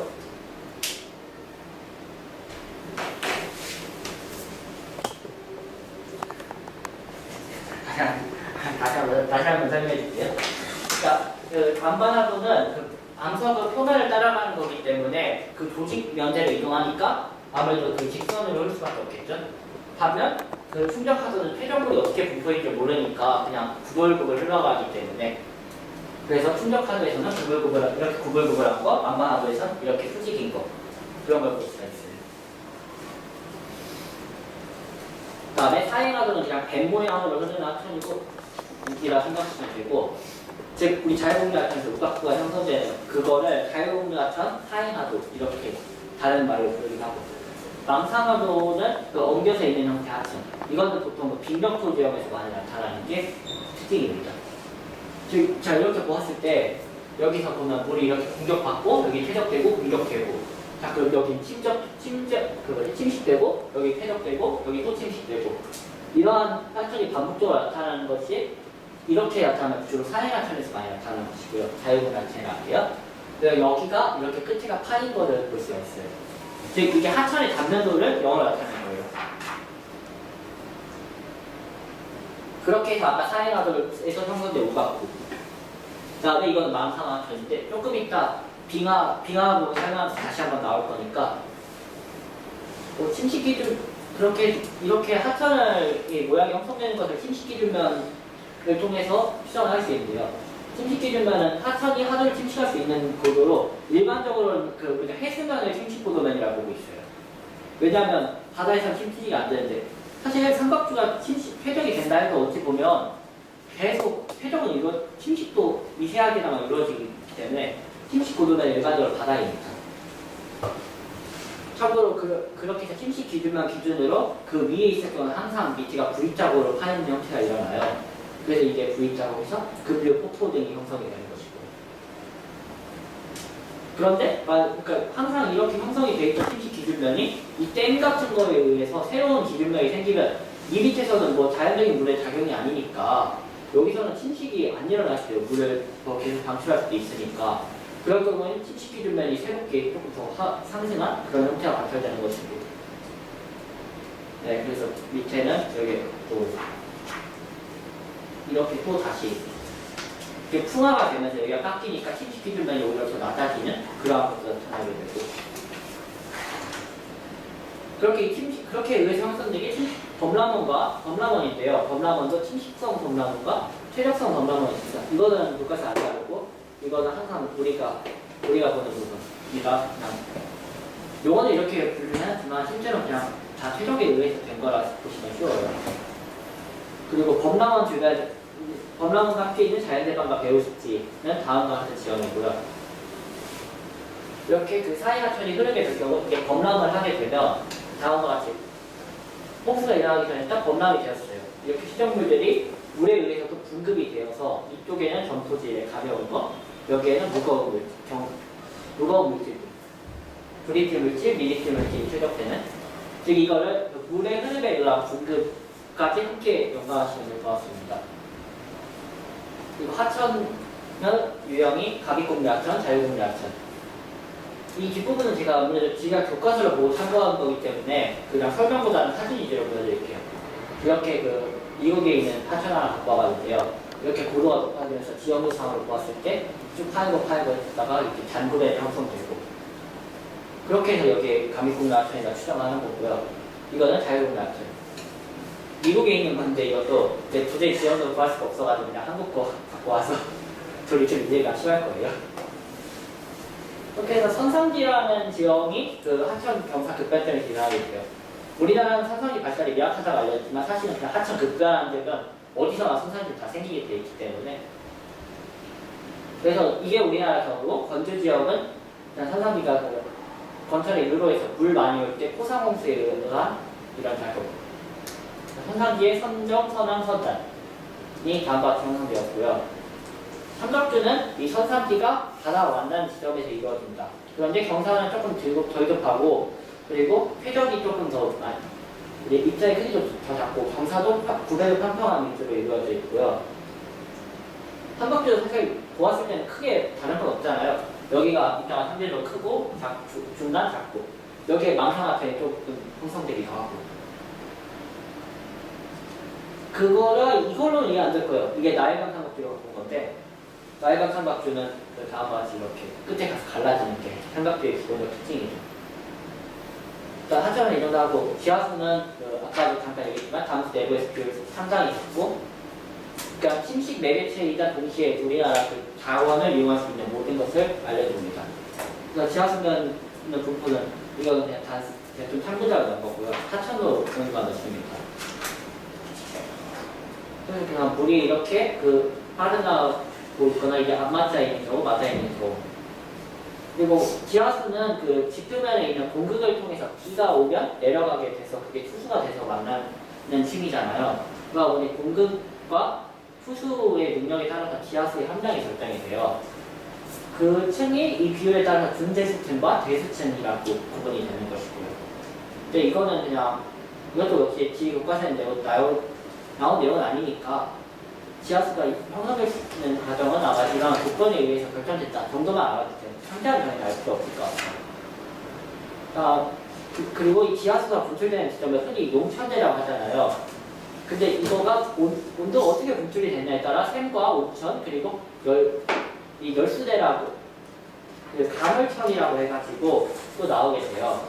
다시 한번 설명해 줄게요. 그러니까 안반하도는 암석의 표면을 따라가는 거기 때문에 조직 면제를 이동하니까 아무래도 직선으로 흐를 수밖에 없겠죠. 반면 충격하도는 퇴적물이 어떻게 분포할지 모르니까 그냥 구불구불 흘러가기 때문에 그래서 충격하도에서는 이렇게 구불구불한 거, 안반하도에서는 이렇게 수직인 거 그런 걸 볼 수가 있어요. 그 다음에 사행하도는 그냥 뱀 모양으로 흐르는 하천이고 이라 생각하시면 되고 즉 우리 자유공유하천에서 우각부가 형성되는 그거를 자유공유하천, 사행하도 이렇게 다른 말로 부르기도 하고 망상하도는 엉겨서 있는 형태 하천 이거는 보통 빙벽토 지역에서 많이 나타나는 게 특징입니다. 즉, 자 이렇게 보았을 때 여기서 보면 물이 이렇게 공격받고 여기 퇴적되고 공격되고 자 그럼 여기 침식되고 여기 퇴적되고 여기 또 침식되고 이러한 하천이 반복적으로 나타나는 것이 이렇게 나타나는 주로 사행하천에서 많이 나타나는 것이고요. 자유분할천이 나왔고요. 여기가 이렇게 끝에가 파인 거를 볼 수가 있어요. 즉 이게 하천의 단면도를 영어로 나타내는 거예요. 그렇게 해서 아까 사행하도에서 형성된 우각부 그 다음에 이건 망상하천인데 조금 이따 빙하 부분 설명하면서 다시 한번 나올 거니까 침식 기준 이렇게 하천을 모양이 형성되는 것을 침식 기준면을 통해서 추정을 할 수 있는데요. 침식 기준면은 하천이 하도를 침식할 수 있는 고도로 일반적으로는 우리가 해수면을 침식 고도면이라고 보고 있어요. 왜냐하면 바다에서는 침식이 안 되는데 사실 삼각주가 퇴적이 된다 해서 어찌 보면 계속 퇴적은 침식도 미세하게나마 이루어지기 때문에 침식 고도는 일반적으로 바다입니다. 참고로 그렇게 해서 침식 기준면 기준으로 그 위에 있을 경우는 항상 밑에가 V자국으로 파이는 형태가 일어나요. 그래서 이게 V자국에서 급류 폭포 등이 형성이 되는 것이고 그런데 그러니까 항상 이렇게 형성이 되어 있던 침식 기준면이 이 댐 같은 거에 의해서 새로운 기준면이 생기면 이 밑에서는 뭐 자연적인 물의 작용이 아니니까 여기서는 침식이 안 일어날 수도 있어요. 물을 더 계속 방출할 수도 있으니까 그럴 경우에는 침식 기준면이 새롭게 조금 더 상승한 그런 형태가 관찰되는 것이고 네, 그래서 밑에는 여기 또 이렇게 또 다시 이렇게 풍화가 되면서 여기가 깎이니까 침식 기준면이 오히려 더 낮아지는 그러한 것도 나타나게 되고 그렇게 의해서 형성되게 범람원인데요. 범람원도 침식성 범람원과 퇴적성 범람원이 있습니다. 이거는 교과서 안 다르고 이거는 항상 우리가 보는 부분이라 그냥 요거는 이렇게 분류를 해놨지만 실제로 그냥 다 최적에 의해서 된 거라 보시면 쉬워요. 그리고 범람원 각지에 있는 자연대방과 배우습지는 다음과 같은 지형이고요. 이렇게 그 사이하천이 흐르게 될 경우 이게 범람을 하게 되면 다음과 같이 홍수가 일어나기 전에 딱 범람이 되었어요. 이렇게 시정물들이 물에 의해서 또 분급이 되어서 이쪽에는 점토질에 가벼운 거, 여기에는 무거운 물질, 브리티 물질, 미리티 물질이 최적되는, 즉 이거를 물의 흐름에 의한 분급까지 함께 연관하시면 될 것 같습니다. 그리고 하천은 유형이 가비공유하천, 자유공유하천. 이 뒷부분은 제가 아무래도 지각 교과서를 보고 참고한 거기 때문에 그냥 설명보다는 사진 위주로 보여드릴게요. 이렇게 그 미국에 있는 하천 하나 갖고 와봤는데요. 이렇게 고도가 높아지면서 지형도상으로 보았을 때 쭉 파이고 했다가 이렇게 잔고대 형성되고, 그렇게 해서 여기에 가미공유하천이라 추정하는 거고요. 이거는 자유공유하천. 미국에 있는 건데 이것도 도저히 지형도로 구할 수가 없어가지고 그냥 한국 거 갖고 와서 둘이 좀 이해가 심할 거예요. 이렇게 해서 선상지라는 지형이 그 하천 경사 급변 때문에 일어나게 돼요. 우리나라는 선상지 발달이 미약하다고 알려졌지만 사실은 그냥 하천 급변한 데는 어디서나 선상지 다 생기게 돼 있기 때문에, 그래서 이게 우리나라 경우고, 건주 지역은 그냥 선상지가 그 건설의 유로에서 물 많이 올 때 포상홍수에 의한 이런 작용. 선상지의 선정, 선암, 선단이 다음과 같이 형성되었고요. 삼각주는 이 선상지가 바다와 만나는 지점에서 이루어진다. 그런데 경사는 조금 덜 급하고, 그리고 회적이 조금 더 많이, 입자의 크기도 더 작고, 경사도 9배로 평평한 위주로 이루어져 있고요. 삼각주도 사실 보았을 때는 크게 다른 건 없잖아요. 여기가 입자가 3배로 크고, 중간 작고, 여기에 망상 앞에 조금 형성되기도 하고. 이걸로는 이해 안 될 거예요. 이게 나일강 삼각주라고 본 건데, 나일강 삼각주는 그 다음과 같이 이렇게 끝에 가서 갈라지는 게 삼각주의 기본적 특징이죠. 일단 하천은 이 정도 하고, 지하수는 아까도 잠깐 얘기했지만 담수 내부에서 비율이 상당히 작고, 그러니까 침식 매개체이자 동시에 우리나라 그 자원을 이용할 수 있는 모든 것을 알려줍니다. 그래서 지하수면 분포는 이거는 그냥 좀 참고자로 넣은 거고요. 하천으로 연구한 것입니다. 그래서 그냥 물이 이렇게 그 빠져나오고 있거나 이게 안 맞아 있는 경우, 맞아 있는 경우. 그리고 지하수는 그 지표면에 있는 공극을 통해서 비가 오면 내려가게 돼서 그게 투수가 돼서 만나는 층이잖아요. 그러다 보니 공극과 투수의 능력에 따라서 지하수의 함량이 결정이 돼요. 그 층이 이 비율에 따라서 준대수층과 대수층이라고 구분이 되는 것이고요. 근데 이거는 그냥 이것도 역시 지교과서에 나온 내용은 아니니까 지하수가 형성되는 과정은 아마 이런 조건에 의해서 결정됐다 정도만 알아주세요. 상세한 정의는 알 필요 없을 것 같아요. 그리고 이 지하수가 분출되는 지점을 흔히 용천대라고 하잖아요. 근데 이거가 온도가 어떻게 분출이 됐냐에 따라 샘과 온천, 그리고 이 열수대라고, 간헐천이라고 해가지고 또 나오게 돼요.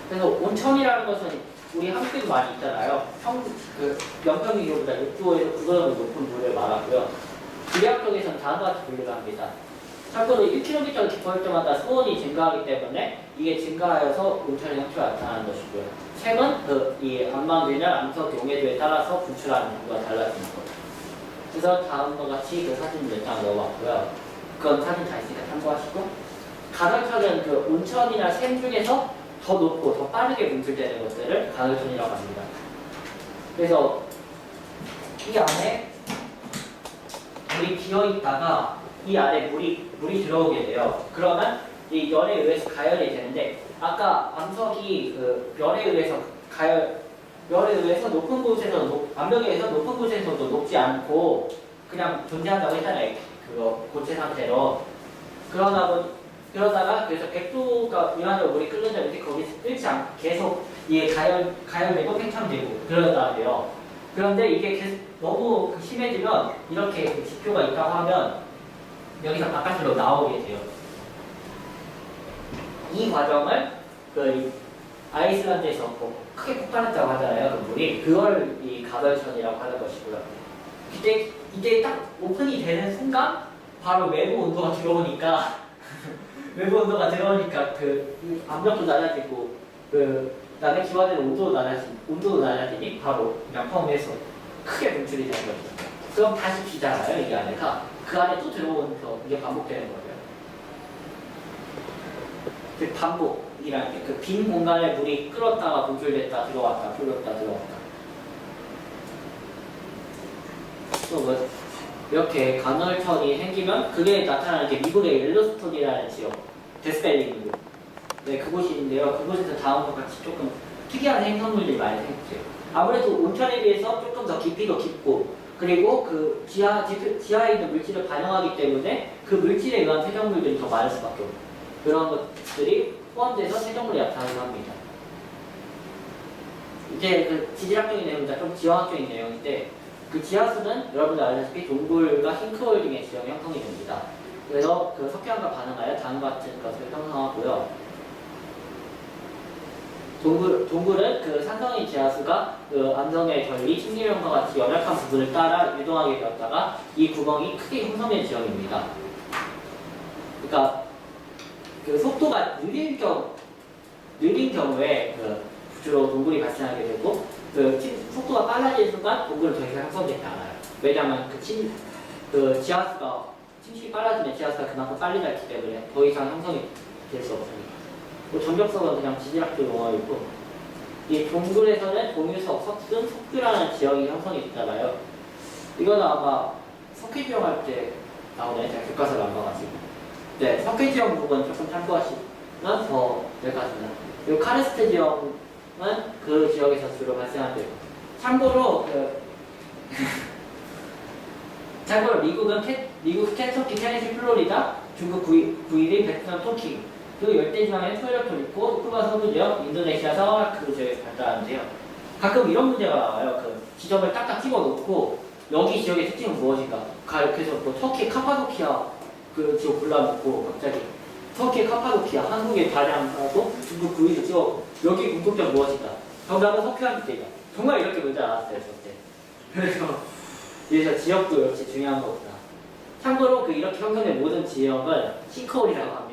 그래서 온천이라는 것은 우리 한국에도 많이 있잖아요. 연평균보다 6도에서 9도로 높은 물을 말하고요. 지리학적에서는 다음과 같이 분류를 합니다. 참고로 1km 깊어질 때마다 수온이 증가하기 때문에 이게 증가하여서 온천의 형태가 나타나는 것이고요. 샘은 이 안방균열, 암석, 용해도에 따라서 분출하는 정도가 달라지는 거죠. 그래서 다음과 같이 그 사진 몇 장 넣어봤고요. 그건 사진 다 있으니까 참고하시고, 간헐천은 그 온천이나 샘 중에서 더 높고 더 빠르게 분출되는 것들을 간헐천이라고 합니다. 그래서 이 안에 물이 비어 있다가 이 안에 물이 들어오게 돼요. 그러면 이 열에 의해서 가열이 되는데, 아까 암석이 그 열에 의해서 높은 곳에서 암벽에 의해서 높은 곳에서도 높지 않고 그냥 존재한다고 했잖아요. 그거 고체 상태로. 그러다가 그래서 100도가 미만으로 물이 끓는다면 이렇게 거기서 끓지 않고 계속 이게 가열되고 팽창되고 그러다 돼요. 그런데 이게 계속 너무 심해지면 이렇게 그 지표가 있다고 하면 여기서 바깥으로 나오게 돼요. 이 과정을 그 아이슬란드에서 크게 폭발했다고 하잖아요. 그 물이. 그걸 이 가벌천이라고 하는 것이고요. 이제 딱 오픈이 되는 순간 바로 외부 온도가 들어오니까 외부 온도가 들어오니까 그 압력도 낮아지고 그 그다음에 기화되는 온도도 낮아지니 바로 그냥 펌에서 크게 분출이 되는 거죠. 그럼 다시 비잖아요 이게 안에가. 그 안에 또 들어오면서 이게 반복되는 거예요. 그 반복이라는 게 그 빈 공간에 물이 끓었다가 분출됐다 들어왔다 끓었다 들어왔다. 또 뭐 이렇게 간헐천이 생기면 그게 나타나는 게 미국의 옐로스톤이라는 지역, 데스밸리. 네, 그곳인데요. 그곳에서 다음과 같이 조금 특이한 행성물들이 많이 생겼어요. 아무래도 온천에 비해서 조금 더 깊이도 깊고, 그리고 그 지하에 있는 물질을 반영하기 때문에 그 물질에 의한 세정물들이 더 많을 수밖에 없고, 그런 것들이 포함돼서 세정물이 나타나기도 합니다. 이제 그 지질학적인 내용보다 좀 지형학적인 내용인데, 그 지하수는 여러분들 알다시피 동굴과 싱크홀 등의 지형이 형성이 됩니다. 그래서 그 석회암과 반응하여 다음과 같은 것을 형성하고요. 동굴은 그 산성인 지하수가 그 암성의 전리, 침리령과 같이 연약한 부분을 따라 유동하게 되었다가 이 구멍이 크게 형성된 지형입니다. 그러니까 그 속도가 느린 경우에 그 주로 동굴이 발생하게 되고 그 속도가 빨라지는 순간 동굴은 더 이상 형성되지 않아요. 왜냐하면 그 지하수가 침식이 빨라지면 지하수가 그만큼 빨리 닳기 때문에 더 이상 형성이 될 수 없습니다. 전력석은 그냥 지질학적 용어이고 이 동굴에서는 동유석, 석순, 석규라는 지역이 형성이 있잖아요. 이거는 아마 석회지형 할 때 나오네. 제가 교과서를 안 봐가지고. 네, 석회지형 부분 조금 참고하시면 더 될 것 같습니다. 그리고 카르스트 지형은 그 지역에서 주로 발생한대요. 참고로 미국 켄터키, 테네시, 플로리다, 중국 구일이 베트남, 터키 그 열대지방에 푸에르토리코, 쿠바 서부 지역, 인도네시아 사와라크 그 지역에서 발달하는데요. 가끔 이런 문제가 나와요. 그 지점을 딱딱 찍어놓고 여기 지역의 특징은 무엇인가? 그래서 뭐 터키 카파도키아 그 지역 골라놓고 갑자기 터키 카파도키아 한국의 다량하고 중국 구이도 찍어 여기 궁극점 무엇인가? 정답은 석회암입니다. 정말 이렇게 문제 나왔어요 저때. 그래서 지역도 역시 중요한 거구나. 참고로 그 이렇게 형성된 모든 지역은 싱크홀이라고 합니다.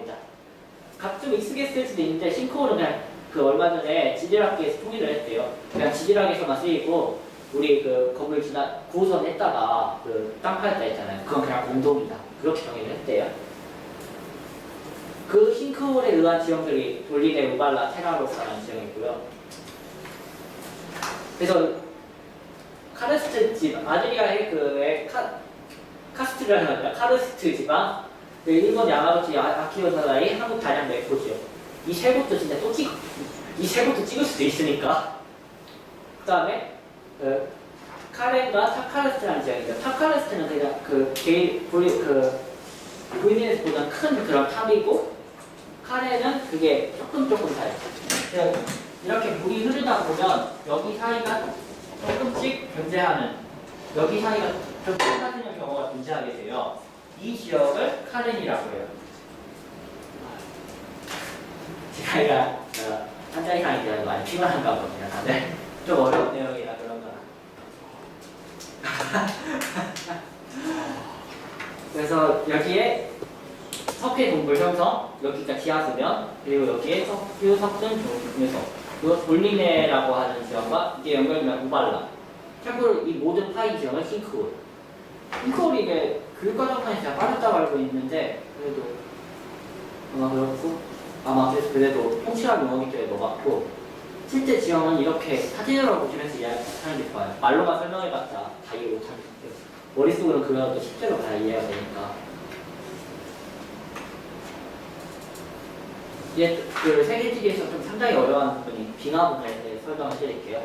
좀 익숙했을 수도 있는데 싱크홀은 그냥 그 얼마 전에 지질학계에서 통일을 했대요. 그냥 지질학에서만 쓰이고 우리 그 건물 9호선 했다가 그 땅 파였다 했잖아요. 그건 그냥 공동이다. 그렇게 정의를 했대요. 그 싱크홀에 의한 지형들이 돌리네, 우발라, 테라로사라는 지형이고요. 그래서 카르스트 지방, 아드리아의 카스트라는 겁니다. 카르스트 지방, 일본 야마구치 아키오사다이, 한국 단양 메코 지역. 이 세 곳도 진짜 이 세 곳도 찍을 수도 있으니까. 그 다음에 카렌과 타카르스트라는 지역이죠. 타카르스트는 그냥 부인에서 보다 큰 그런 탑이고, 카렌은 그게 조금 다요. 이렇게 물이 흐르다 보면 여기 사이가 조금씩 존재하는, 여기 사이가 좀 좁아지는 경우가 존재하게 돼요. 이 지역을 카렌이라고 해요. 제가 한자 이상이 되어서 많이 피곤한가 봅니다. 다들 좀 어려운 내용이라 그런가. 그래서 여기에 석회 동굴 형성, 여기가 지하수면, 그리고 여기에 석유, 석순, 중유석, 이 돌리네라고 하는 지역과 이게 연결되면 우발라. 참고로 이 모든 파이 지역은 싱크홀. 싱크홀이 이게 교육과정판이 잘 빠졌다고 알고 있는데, 그래도 아마 그렇고, 그래도 통치학 용어기 때문에 넘어갔고, 실제 지형은 이렇게 사진으로 보시면서 이해하는 게 좋아요. 말로만 설명해봤자 다 이해 못하는 거예요. 머릿속으로 그려도 실제로 다 이해가 되니까. 이제 그 세계지리에서 좀 상당히 어려운 부분이 빙하 분야에 대해 설명을 드릴게요.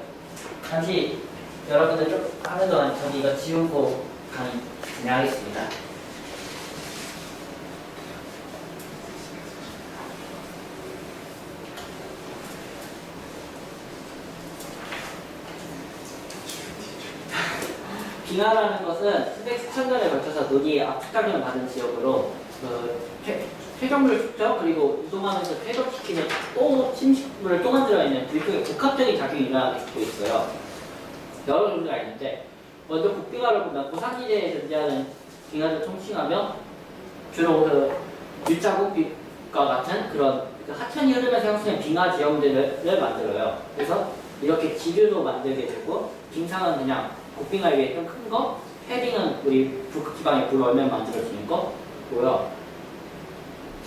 잠시 여러분들 좀 하는 동안 저는 이거 지우고 강의 진행하겠습니다. 빙하라는 것은 수천 년에 걸쳐서 눈이 압축작용을 받은 지역으로 폐경물 축적 그리고 이동하면서 폐적시키는 또 침식물을 또 만들어내는 일종의 복합적인 작용이 일어나고 있어요. 여러 종류가 있는데 먼저 북빙하를 보면 고산지대에 존재하는 빙하를 총칭하며 주로 그 밀자국 같은 그런 그 하천이 흐르면서 형성된 빙하 지형들을 만들어요. 그래서 이렇게 지류도 만들게 되고 빙상은 그냥 곡빙하 위에 좀 큰 거, 패딩은 우리 북극 지방에 불 얼면 만들어지는 거고요.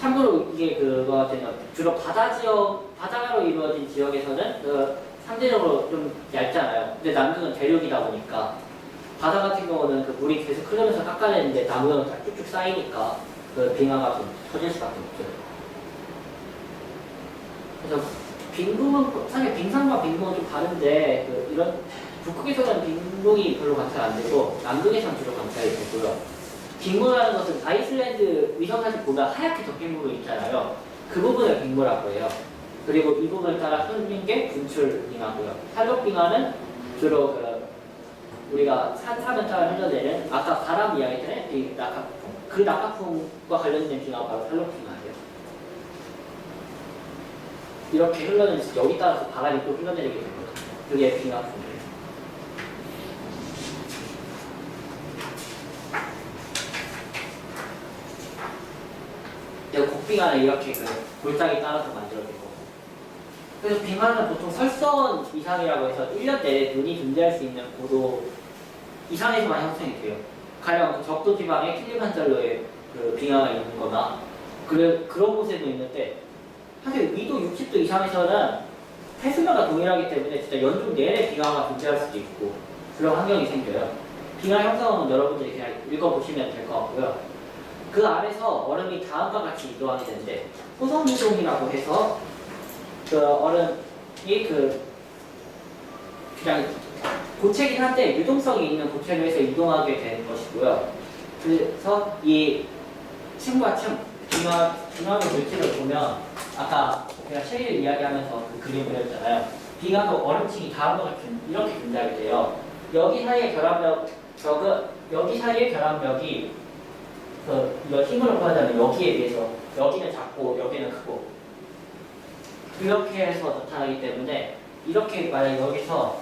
참고로 이게 그거 같아요. 주로 바다로 이루어진 지역에서는 그 상대적으로 좀 얇잖아요. 근데 남극은 대륙이다 보니까 바다 같은 경우는 그 물이 계속 흐르면서 깎아내는데 나무는 다 쭉쭉 쌓이니까 그 빙하가 좀 터질 수밖에 없어요. 그래서 빙붕은 사실 빙상과 빙붕은 좀 다른데 그 이런 북극에서는 빙붕이 별로 관찰 안 되고 남극에서는 주로 관찰이 되고요. 빙무라는 것은 아이슬란드 위성사진 보면 하얗게 덮인 부분 있잖아요. 그 부분을 빙무라고 해요. 그리고 이 부분을 따라 흐르는 게 분출빙하고요. 탈곡빙하는 주로 우리가 산사면 따라 흘러내는 아까 바람 이야기했잖아요. 이 낙하풍. 그 낙하풍과 관련된 빙하가 바로 탈곡빙하예요. 이렇게 흘러내면서 여기 따라서 바람이 또 흘러내리게 됩니다. 그게 빙하풍이에요. 곡빙하는 이렇게 그 골짜기 따라서 만들어지고 그래서 빙하는 보통 설선 이상이라고 해서 1년 내내 눈이 존재할 수 있는 고도 이상에서만 형성이 돼요. 가령 그 적도 지방에 킬리만자로에 그 빙하가 있는 거나 그런 곳에도 있는데 사실 위도 60도 이상에서는 해수면과 동일하기 때문에 진짜 연중 내내 빙하가 존재할 수도 있고 그런 환경이 생겨요. 빙하 형성은 여러분들이 그냥 읽어보시면 될 것 같고요. 그 아래서 얼음이 다음과 같이 이동하게 되는데 호성 이동이라고 해서 그 얼음이 그냥 고체긴 한데 유동성이 있는 고체로 해서 이동하게 되는 것이고요. 그래서 이 층과 층, 빙하의 물질을 보면 아까 제가 쉐일 이야기하면서 그 그림 그렸잖아요. 빙하도 얼음층이 다음과 같은 이렇게 존재하게 돼요. 여기 사이의 결합력이 이거 힘으로 표현하면 여기에 비해서 여기는 작고 여기는 크고 그렇게 해서 나타나기 때문에 이렇게 만약 여기서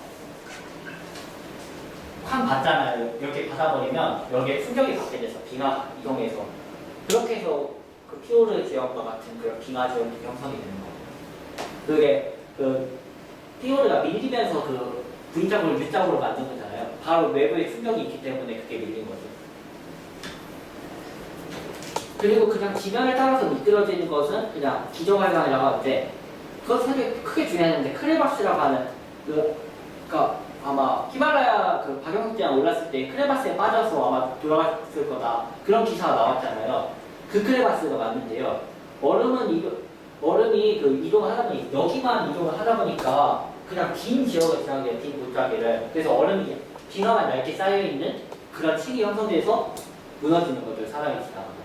확 받잖아요. 이렇게 받아버리면 여기에 충격이 받게 돼서 빙하 이동해서 그렇게 해서 그 피오르 지역과 같은 그런 빙하 지역이 형성이 되는 거예요. 그게 그 피오르가 밀리면서 그 V자국을 U자국으로 만든 거잖아요. 바로 외부에 충격이 있기 때문에 그게 밀린 거죠. 그리고 그냥 지면에 따라서 미끄러지는 것은 그냥 기저활강이라고 하는데 그것 사실 크게 중요했는데 크레바스라고 하는 그러니까 아마 히말라야 그 박영수장 올랐을 때 크레바스에 빠져서 아마 돌아갔을 거다 그런 기사가 나왔잖아요. 그 크레바스가 맞는데요. 얼음이 그 이동을 하다 보니 여기만 이동을 하다 보니까 그냥 긴 지역을 지나게 돼요. 긴 골짜기를. 그래서 얼음이 빙하만 얇게 쌓여 있는 그런 층이 형성돼서 무너지는 거죠. 사람이 지나가면.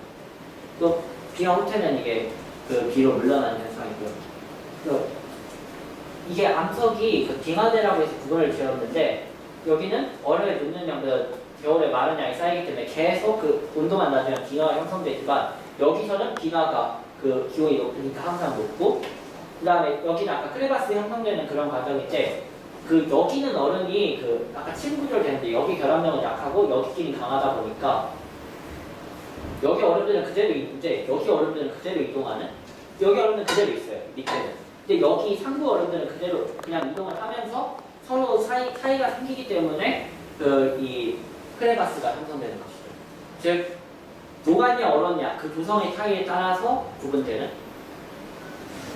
또 빙하 호텔은 이게 그 비로 물러나는 현상이고요. 이게 암석이 그 빙하대라고 해서 그걸 지었는데 여기는 얼음에 눕는 양보다 겨울에 마른 양이 쌓이기 때문에 계속 그 온도만 낮으면 빙하가 형성되지만 여기서는 빙하가 그 기온이 높으니까 항상 높고 그 다음에 여기는 아까 크레바스 형성되는 그런 과정인데 그 여기는 얼음이 그 아까 층 구조를 되는데 여기 결합력은 약하고 여기끼리 강하다 보니까 여기 얼음들은 그대로 있는데 여기 얼음들은 그대로 이동하는 여기 얼음들은 그대로 있어요. 밑에는. 근데 여기 상부 얼음들은 그대로 그냥 이동을 하면서 서로 사이가 생기기 때문에 이 크레바스가 형성되는 것이죠. 즉 노가냐 얼었냐 그 조성의 차이에 따라서 구분되는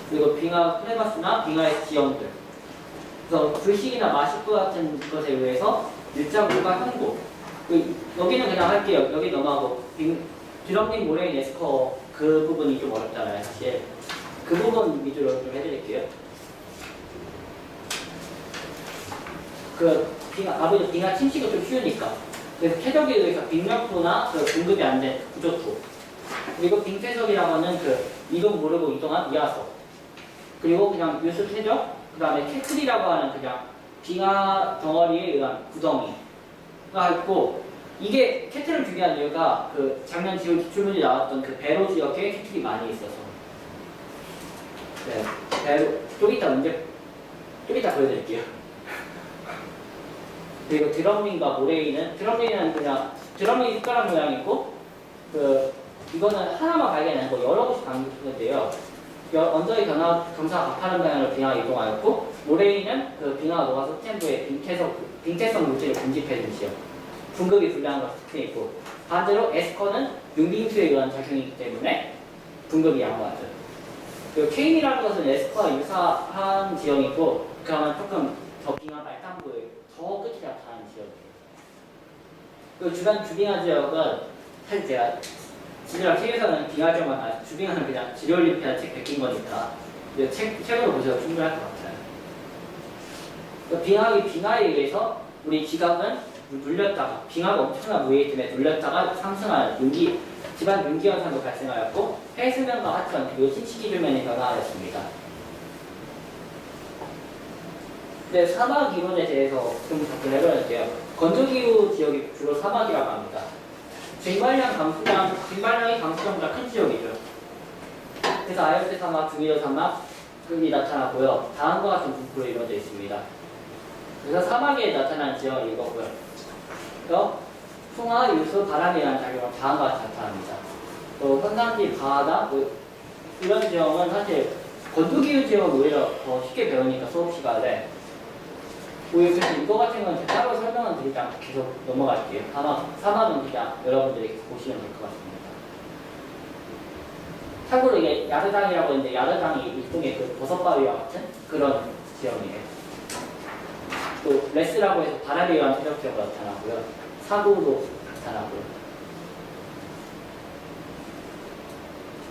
그리고 빙하 크레바스나 빙하의 지형들 그래서 불식이나 마시프 같은 것에 의해서 일자구가 형고 여기는 그냥 할게요. 여기 넘어가고 드럼링 모레인 에스커 그 부분이 좀 어렵잖아요. 사실 그 부분 위주로 좀 해드릴게요. 아무래도 빙하 침식이 좀 쉬우니까 그래서 쾌적에 의해서 빙력부나 공급이 안 된 구조투 그리고 빙퇴석이라고 하는 그 이동 모르고 이동한 미하석 그리고 그냥 유수 쾌적 그 다음에 캐틀이라고 하는 그냥 빙하 덩어리에 의한 구덩이가 있고 이게 캐틀을 중요한 이유가 그 작년 지울 기출문제 나왔던 그 배로 지역에 캐틀이 많이 있어서 네, 배로 좀 이따 보여드릴게요. 그리고 드럼링과 모레이는 드럼링은 그냥 드럼링이 숟가락 모양이고 그 이거는 하나만 발견하고 여러 곳이 발견되는데요. 언저리 경사가 가파른 방향으로 빙하가 이동하였고, 모래이는 그 빙하가 녹아서 스탠드에 빙태성 물질을 공집해준 지역. 분급이 불량한 것을 특징이고, 반대로 에스커는 융빙투에 의한 작용이기 때문에 분급이 양호하죠. 그리고 케인이라는 것은 에스커와 유사한 지형이고, 그러면 조금 더 빙하 말단부의 더 끝이 나타나는 지역이에요. 그 주변 주빙하 지역은 사실 제가 지리랑 책에서는 빙하 지역만 주빙하는 그냥 지리올림피아 책 베낀 거니까 이제 책으로 보셔도 충분할 것 같아요. 그 빙하에 의해서 우리 지각은 눌렸다가 빙하가 엄청난 무게이기 때문에 눌렸다가 상승하는 집안 윤기 현상도 발생하였고 해수면과 하천 그리고 신시기류면이 변화하였습니다. 네, 사막 이론에 대해서 좀 접근해 보는데요. 건조기후 지역이 주로 사막이라고 합니다. 징발량이 강수량보다 큰 지역이죠. 그래서 아열대 사막, 중위도 사막이 나타나고요. 다음과 같은 분포로 이루어져 있습니다. 그래서 사막에 나타나는 지역은 이거고요. 그래서 풍화, 유수, 바람이라는 작용은 다음과 같이 나타납니다. 또 현상지, 바다, 이런 지역은 사실 건조기후 지역은 오히려 더 쉽게 배우니까 수업 시간에 그래서 이거 같은 건 따로 설명은 드리지 않고 계속 넘어갈게요. 사막은 그냥 여러분들이 보시면 될 것 같습니다. 참고로 이게 야르당이라고 했는데 야르당이 일종의 그 버섯바위와 같은 그런 지형이에요. 또 레스라고 해서 바람에 의한 퇴적지역가 나타나고요. 사고도 나타나고요.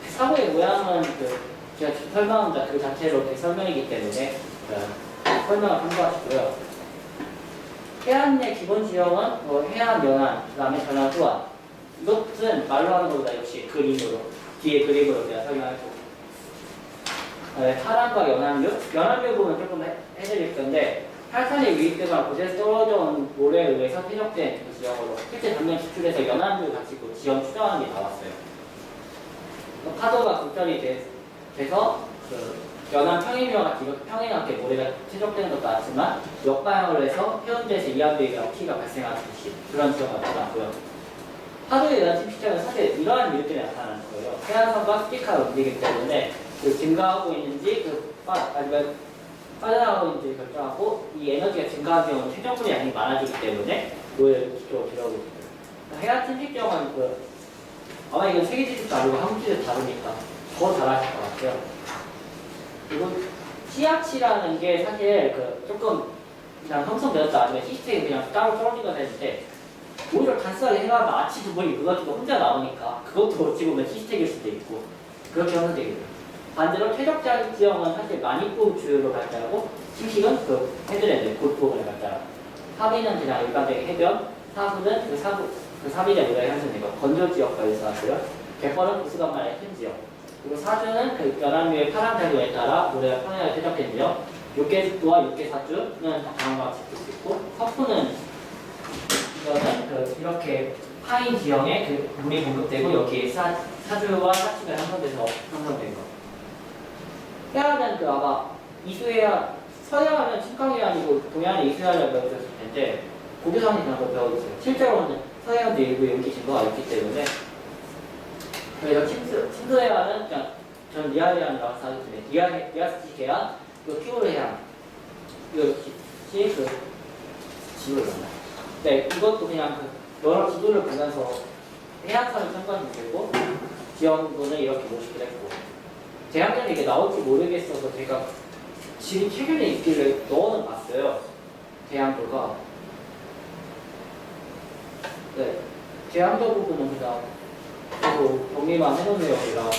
사고의 모양은 제가 설명한 그 자체로 설명이기 때문에 설명을 참고하시고요. 해안 내 기본 지형은 해안, 연안, 그 다음에 전안, 후안. 이것은 말로 하는 것보다 역시 그림으로, 뒤에 그림으로 제가 설명할 거고. 파란과 연안류? 연안류 부분 조금 해드릴 건데, 팔산의 유입되거나 곳에서 떨어져 온 모래에 의해서 퇴적된 그 지형으로 실제 작년 기출에서 연안류 가지고 지형 추정하는 게 나왔어요. 파도가 급전이 돼서 연안 평행류와 같이 이렇게 평행하게 모래가 퇴적되는 것도 많지만 역방향으로 해서 해운대에서 이암대교와 피가 발생하듯이 그런 지역가 나타났고요. 파도에 의한 침식장은 사실 이러한 이유 때문에 나타나는 거예요. 해안선과 스피카가 움직이기 때문에 증가하고 있는지 아니면 빠져나가고 있는지 결정하고 이 에너지가 증가하는 경우는 퇴적물의 양이 많아지기 때문에 모래를 기초로 들어오게 됩니다. 해안 침식장은 아마 이건 세계 지식도 다르고 한국 지식도 다르니까 더 잘하실 것 같아요. 그리고 씨앗이라는 게 사실 조금 그냥 형성되었다 아니면 시스템이 그냥 따로 떨어지거나 했는데 오히려 단순하게 생각하면 아치 두분이 그것도 혼자 나오니까 그것도 어찌 보면 시스템일 수도 있고 그렇게 형성되겠죠. 반대로 퇴적자 지형은 사실 만입부 주요로 발달하고 침식은 헤드랜드 골프원을 발달하고 하비는 그냥 일반적인 해변, 사부는 그 사비의 모래가 형성되고 건조 지역과 유사하고요. 갯벌은 부수간만의 큰 지역. 그리고 사주는 그 연안류의 파란 작용에 따라 모래가 평행하게 퇴적된 지역. 육개수와 육개사주는 다음과 같이 볼 수 있고, 석부는 이거는 이렇게 파인 지형에 물이 공급되고 여기에 사주와 사주가 형성돼서 형성된 거. 해안은 아마 이수해안, 서해안은 침강해안이고 동해안은 이수해안을 배워줬을 텐데 고교상이 그런 걸 배워줬어요. 실제로는 서해안도 일부 연기 증거가 있기 때문에 그래서 침수해안은 그냥 전 리아해안이라고 하겠습니다. 리아스틱 해안, 피오르 해안 이것이 지도를 만나요. 네, 이것도 그냥 여러 지도를 보면서 해안선을 평가하면 되고 지형도는 이렇게 모시기로 했고 대학년에 이게 나올지 모르겠어서 제가 지금 최근에 있길래 넣어는 봤어요. 대항도가. 네, 대항도 부분은 그냥 정리만 해놓네요, 우리가.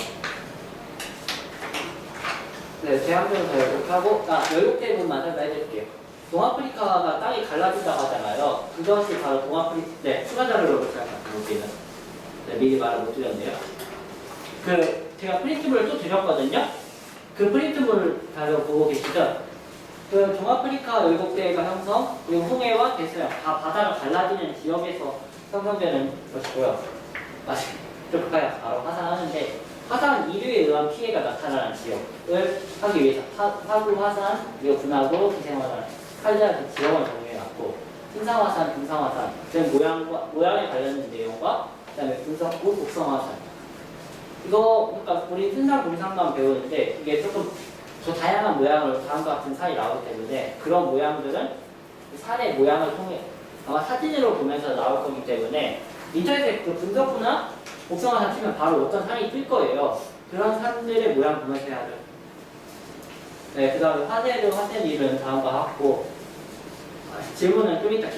네, 대항도는 다 이렇게 하고, 열국대 부분만 설명해드릴게요. 동아프리카가 땅이 갈라진다고 하잖아요. 그것이 바로 네, 추가 자료로 볼게요. 네, 미리 말을 못 드렸네요. 제가 프린트물을 또 드렸거든요. 그 프린트물 자료 보고 계시죠? 동아프리카 열국대가 형성, 그리고 홍해와 대서양 다 바다가 갈라지는 지역에서 형성되는 것이고요. 좀 가까이 바로 화산하는데 화산 이류에 의한 피해가 나타나는 지역을 하기 위해서 화구 화산, 그리고 분화구, 기생화산, 칼자산 지역을 정리해놨고 신상화산, 금상화산 등 모양에 관련된 내용과 그 다음에 분석구, 곡성화산 이거 그러니까 우리 순상 공상만 배우는데 이게 조금 더 다양한 모양으로 다음과 같은 산이 나오기 때문에 그런 모양들은 산의 모양을 통해 아마 사진으로 보면서 나올 거기 때문에 인터넷에 그 분석구나 곡성화산 치면 바로 어떤 산이 뜰 거예요. 그런 산들의 모양 보면서 해야죠. 네, 그 다음에 화된 일은 다음과 같고 질문은 좀 이따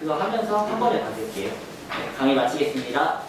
그거 하면서 한 번에 받을게요. 네, 강의 마치겠습니다.